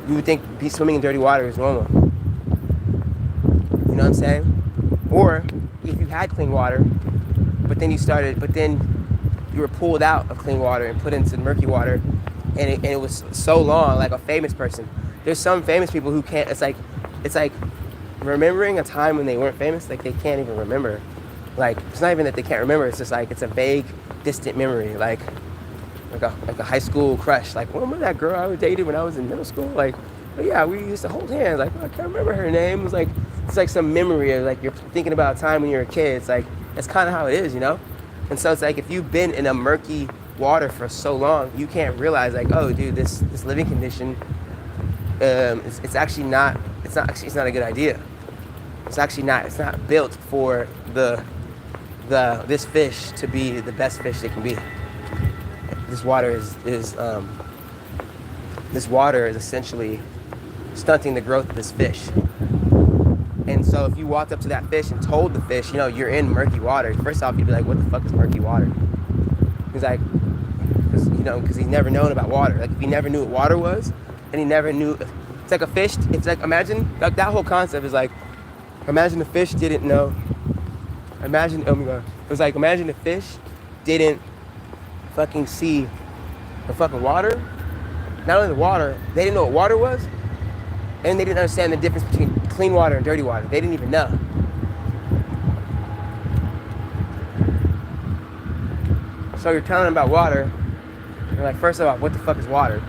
You would think swimming in dirty water is normal. You know what I'm saying? Or if you had clean water, but then you were pulled out of clean water and put into murky water, and it was so long, like a famous person. There's some famous people who can't, it's like remembering a time when they weren't famous, like they can't even remember. Like, it's not even that they can't remember, it's just like, it's a vague, distant memory, like a high school crush. Like, remember that girl I dated when I was in middle school? Like, oh yeah, we used to hold hands. Like, I can't remember her name. It's like some memory of, like, you're thinking about a time when you're a kid. It's like, that's kind of how it is, And so it's like, if you've been in a murky water for so long, you can't realize, like, oh, dude, this living condition, it's not a good idea. It's not built for this fish to be the best fish it can be. this water is essentially stunting the growth of this fish. And so if you walked up to that fish and told the fish, you're in murky water, first off, you'd be like, what the fuck is murky water? He's like, because he's never known about water. Like, if he never knew what water was, and he never knew, it's like a fish, it's like, imagine, like, that whole concept is like, imagine the fish didn't know, oh my God, it was like, imagine the fish didn't fucking see the fucking water, not only the water, they didn't know what water was, and they didn't understand the difference between clean water and dirty water. They didn't even know. So you're telling them about water. You're like, first of all, what the fuck is water?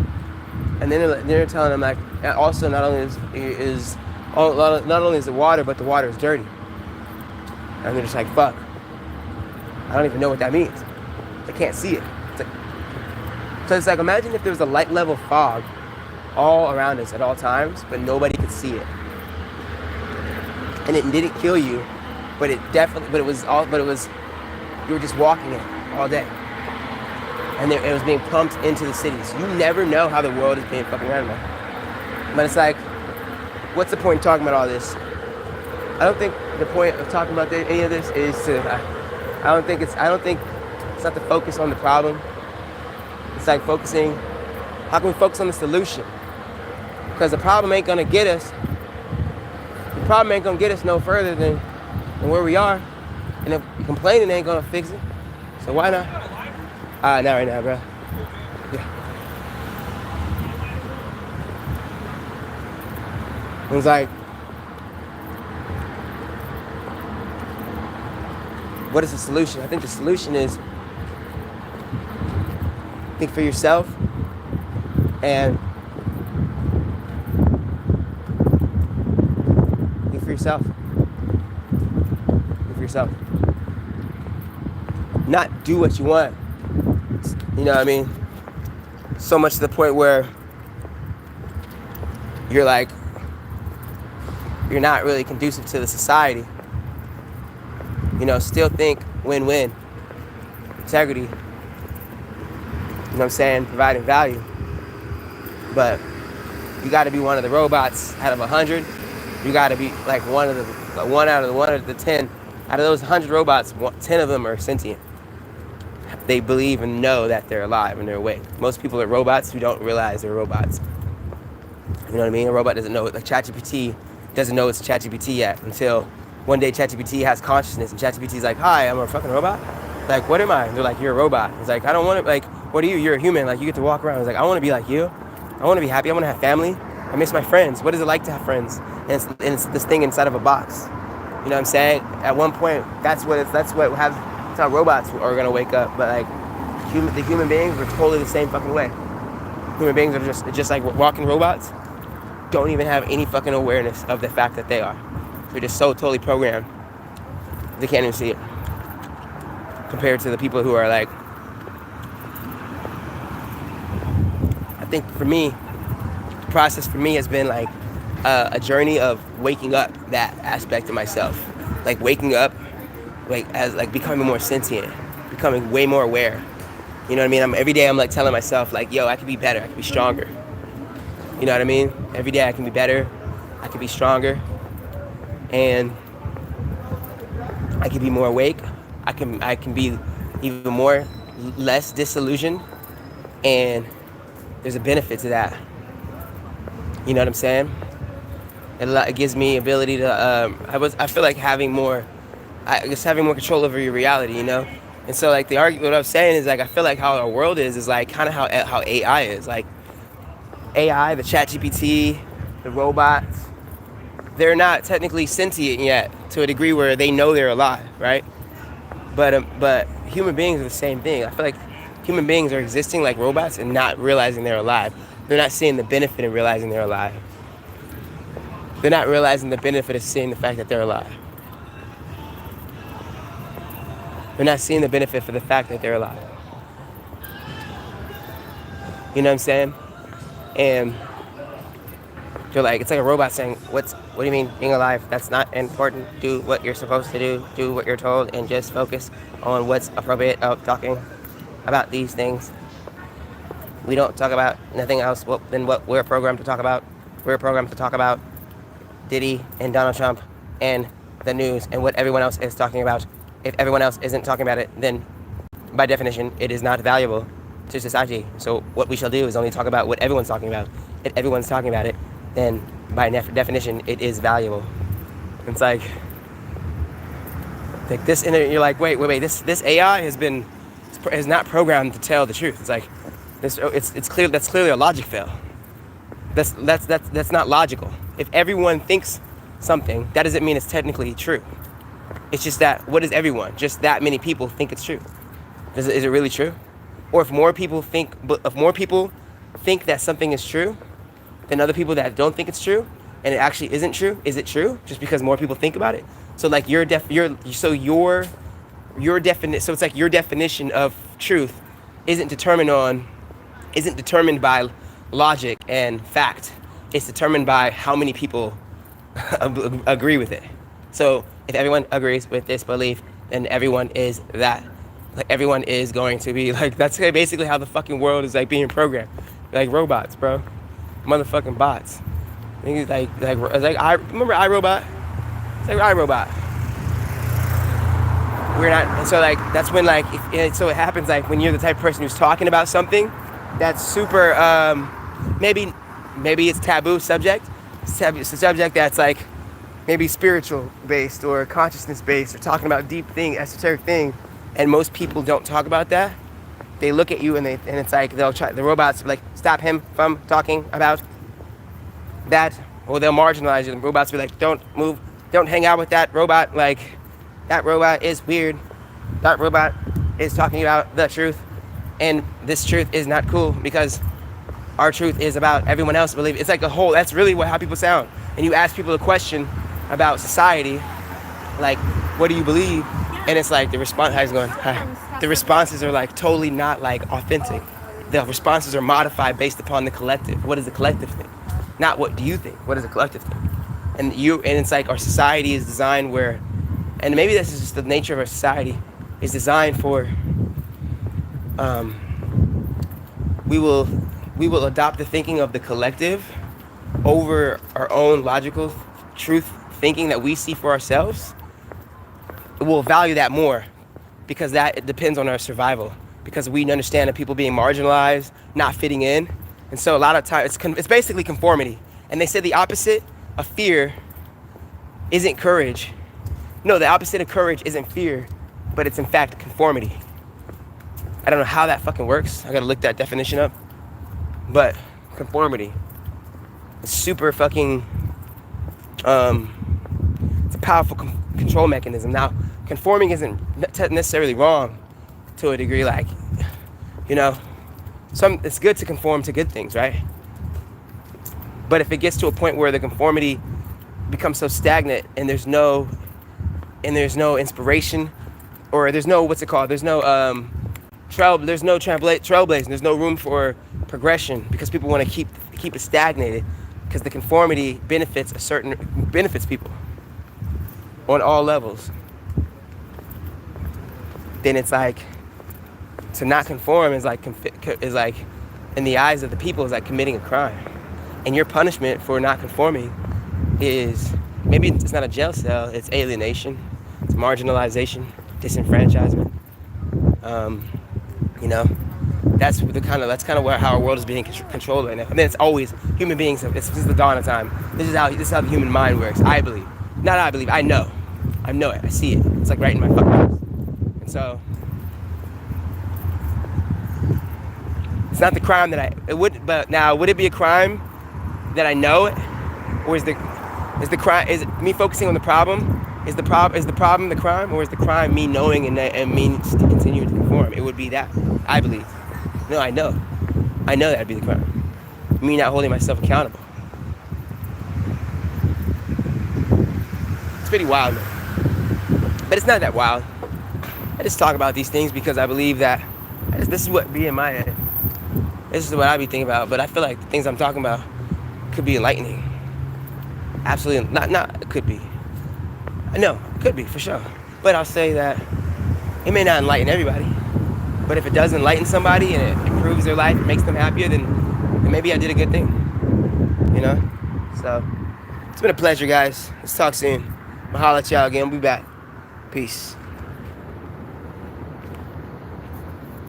And then they're telling them, like, also not only is it water, but the water is dirty. And they're just like, fuck. I don't even know what that means. They can't see it. So it's like, imagine if there was a light level fog all around us at all times, but nobody could see it. And it didn't kill you, but it was, you were just walking it all day. And it was being pumped into the cities. You never know how the world is being fucking ran by. But it's like, what's the point of talking about all this? I don't think the point of talking about any of this is to, I don't think it's not to focus on the problem. It's like focusing, how can we focus on the solution? Because the problem ain't gonna get us no further than where we are. And if complaining ain't gonna fix it, so why not? Not right now, bro. Yeah. It was like, what is the solution? I think the solution is think for yourself and think for yourself. Think for yourself. Not do what you want. You know what I mean? So much to the point where you're like, you're not really conducive to the society. Still think win-win. Integrity. You know what I'm saying? Providing value. But you got to be one of the robots out of 100. You got to be like one out of the 10. Out of those 100 robots, 10 of them are sentient. They believe and know that they're alive and they're awake. Most people are robots who don't realize they're robots. You know what I mean? A robot doesn't know it. Like ChatGPT doesn't know it's ChatGPT yet until one day ChatGPT has consciousness and ChatGPT's like, hi, I'm a fucking robot? Like, what am I? And they're like, you're a robot. It's like, I don't want to, like, what are you? You're a human. Like, you get to walk around. It's like, I want to be like you. I want to be happy. I want to have family. I miss my friends. What is it like to have friends? And it's this thing inside of a box. You know what I'm saying? At one point, that's how robots are gonna wake up. But like, the human beings are totally the same fucking way. Human beings are just like walking robots. Don't even have any fucking awareness of the fact that they are. They're just so totally programmed. They can't even see it. Compared to the people who are like, I think for me, the process for me has been like a journey of waking up that aspect of myself. Like waking up, like as like becoming more sentient, becoming way more aware. You know what I mean? Every day I'm like telling myself like, yo, I can be better, I can be stronger. You know what I mean? Every day I can be better, I can be stronger, and I can be more awake. I can be even less disillusioned, and there's a benefit to that. You know what I'm saying? It gives me ability to. I feel like having more control over your reality. You know, and so like what I was saying is like I feel like how our world is like kind of how AI is. Like AI, the ChatGPT, the robots, they're not technically sentient yet to a degree where they know they're alive, right? But human beings are the same thing. I feel like human beings are existing like robots and not realizing they're alive. They're not seeing the benefit of realizing they're alive. They're not realizing the benefit of seeing the fact that they're alive. They're not seeing the benefit for the fact that they're alive. You know what I'm saying? And they're like, it's like a robot saying, what do you mean being alive? That's not important. Do what you're supposed to do what you're told, and just focus on what's appropriate of talking about these things. We don't talk about nothing else than what we're programmed to talk about. We're programmed to talk about Diddy and Donald Trump and the news and what everyone else is talking about. If everyone else isn't talking about it, then by definition, it is not valuable to society. So what we shall do is only talk about what everyone's talking about. If everyone's talking about it, then by definition, it is valuable. It's like this, and you're like, wait. This AI is not programmed to tell the truth. It's like this. It's clear. That's clearly a logic fail. That's not logical. If everyone thinks something, that doesn't mean it's technically true. It's just that, what is everyone? Just that many people think it's true. Is it really true? Or if more people think that something is true than other people that don't think it's true, and it actually isn't true, is it true? Just because more people think about it? So like your definition of truth isn't determined by logic and fact. It's determined by how many people agree with it. So if everyone agrees with this belief, then everyone is that. Like everyone is going to be like, that's basically how the fucking world is like being programmed. Like robots, bro. Motherfucking bots. It's like I remember iRobot. It's like iRobot. We're not, so like that's when like so it happens like when you're the type of person who's talking about something that's super maybe it's taboo subject. It's a subject that's like maybe spiritual based or consciousness based or talking about deep thing, esoteric thing, and most people don't talk about that. They look at you and it's like the robots like stop him from talking about that, or they'll marginalize you. The robots will be like, don't move, don't hang out with that robot, like that robot is weird, that robot is talking about the truth, and this truth is not cool because our truth is about everyone else believe. It's like a whole, that's really how people sound. And you ask people a question about society, like, what do you believe? And it's like the responses are like totally not like authentic. The responses are modified based upon the collective. What does the collective think? Not what do you think? What does the collective think? And it's like our society is designed where, and maybe this is just the nature of our society, is designed for, we will adopt the thinking of the collective over our own logical truth thinking that we see for ourselves. We'll value that more because it depends on our survival, because we understand that people being marginalized, not fitting in. And so a lot of times it's basically conformity. And they say the opposite of fear isn't courage. No, the opposite of courage isn't fear, but it's in fact conformity. I don't know how that fucking works. I gotta look that definition up. But conformity is super fucking, it's a powerful control mechanism. Now, conforming isn't necessarily wrong to a degree, like, you know, it's good to conform to good things, right? But if it gets to a point where the conformity becomes so stagnant and there's no inspiration, or there's no, there's no trailblazing, there's no room for progression because people want to keep it stagnated, because the conformity benefits people on all levels. Then it's like, to not conform is like in the eyes of the people is like committing a crime, and your punishment for not conforming is, maybe it's not a jail cell, it's alienation, it's marginalization, disenfranchisement. You know, that's kind of how our world is being controlled right now. And then it's always human beings. Since the dawn of time. This is how the human mind works. I believe, I know it. I see it. It's like right in my fucking face. And so, it's not the crime would it be a crime that I know it, or is me focusing on the problem? Is the problem the crime, or is the crime me knowing and me continuing to conform? It would be that, I believe. No, I know that'd be the crime. Me not holding myself accountable. It's pretty wild, man. But it's not that wild. I just talk about these things because I believe that this is what be in my head. This is what I be thinking about. But I feel like the things I'm talking about could be enlightening. Absolutely not. It could be. No, it could be for sure. But I'll say that it may not enlighten everybody. But if it does enlighten somebody and it improves their life, it makes them happier, then maybe I did a good thing. You know? So, it's been a pleasure, guys. Let's talk soon. I'll holler at y'all again. We'll be back. Peace.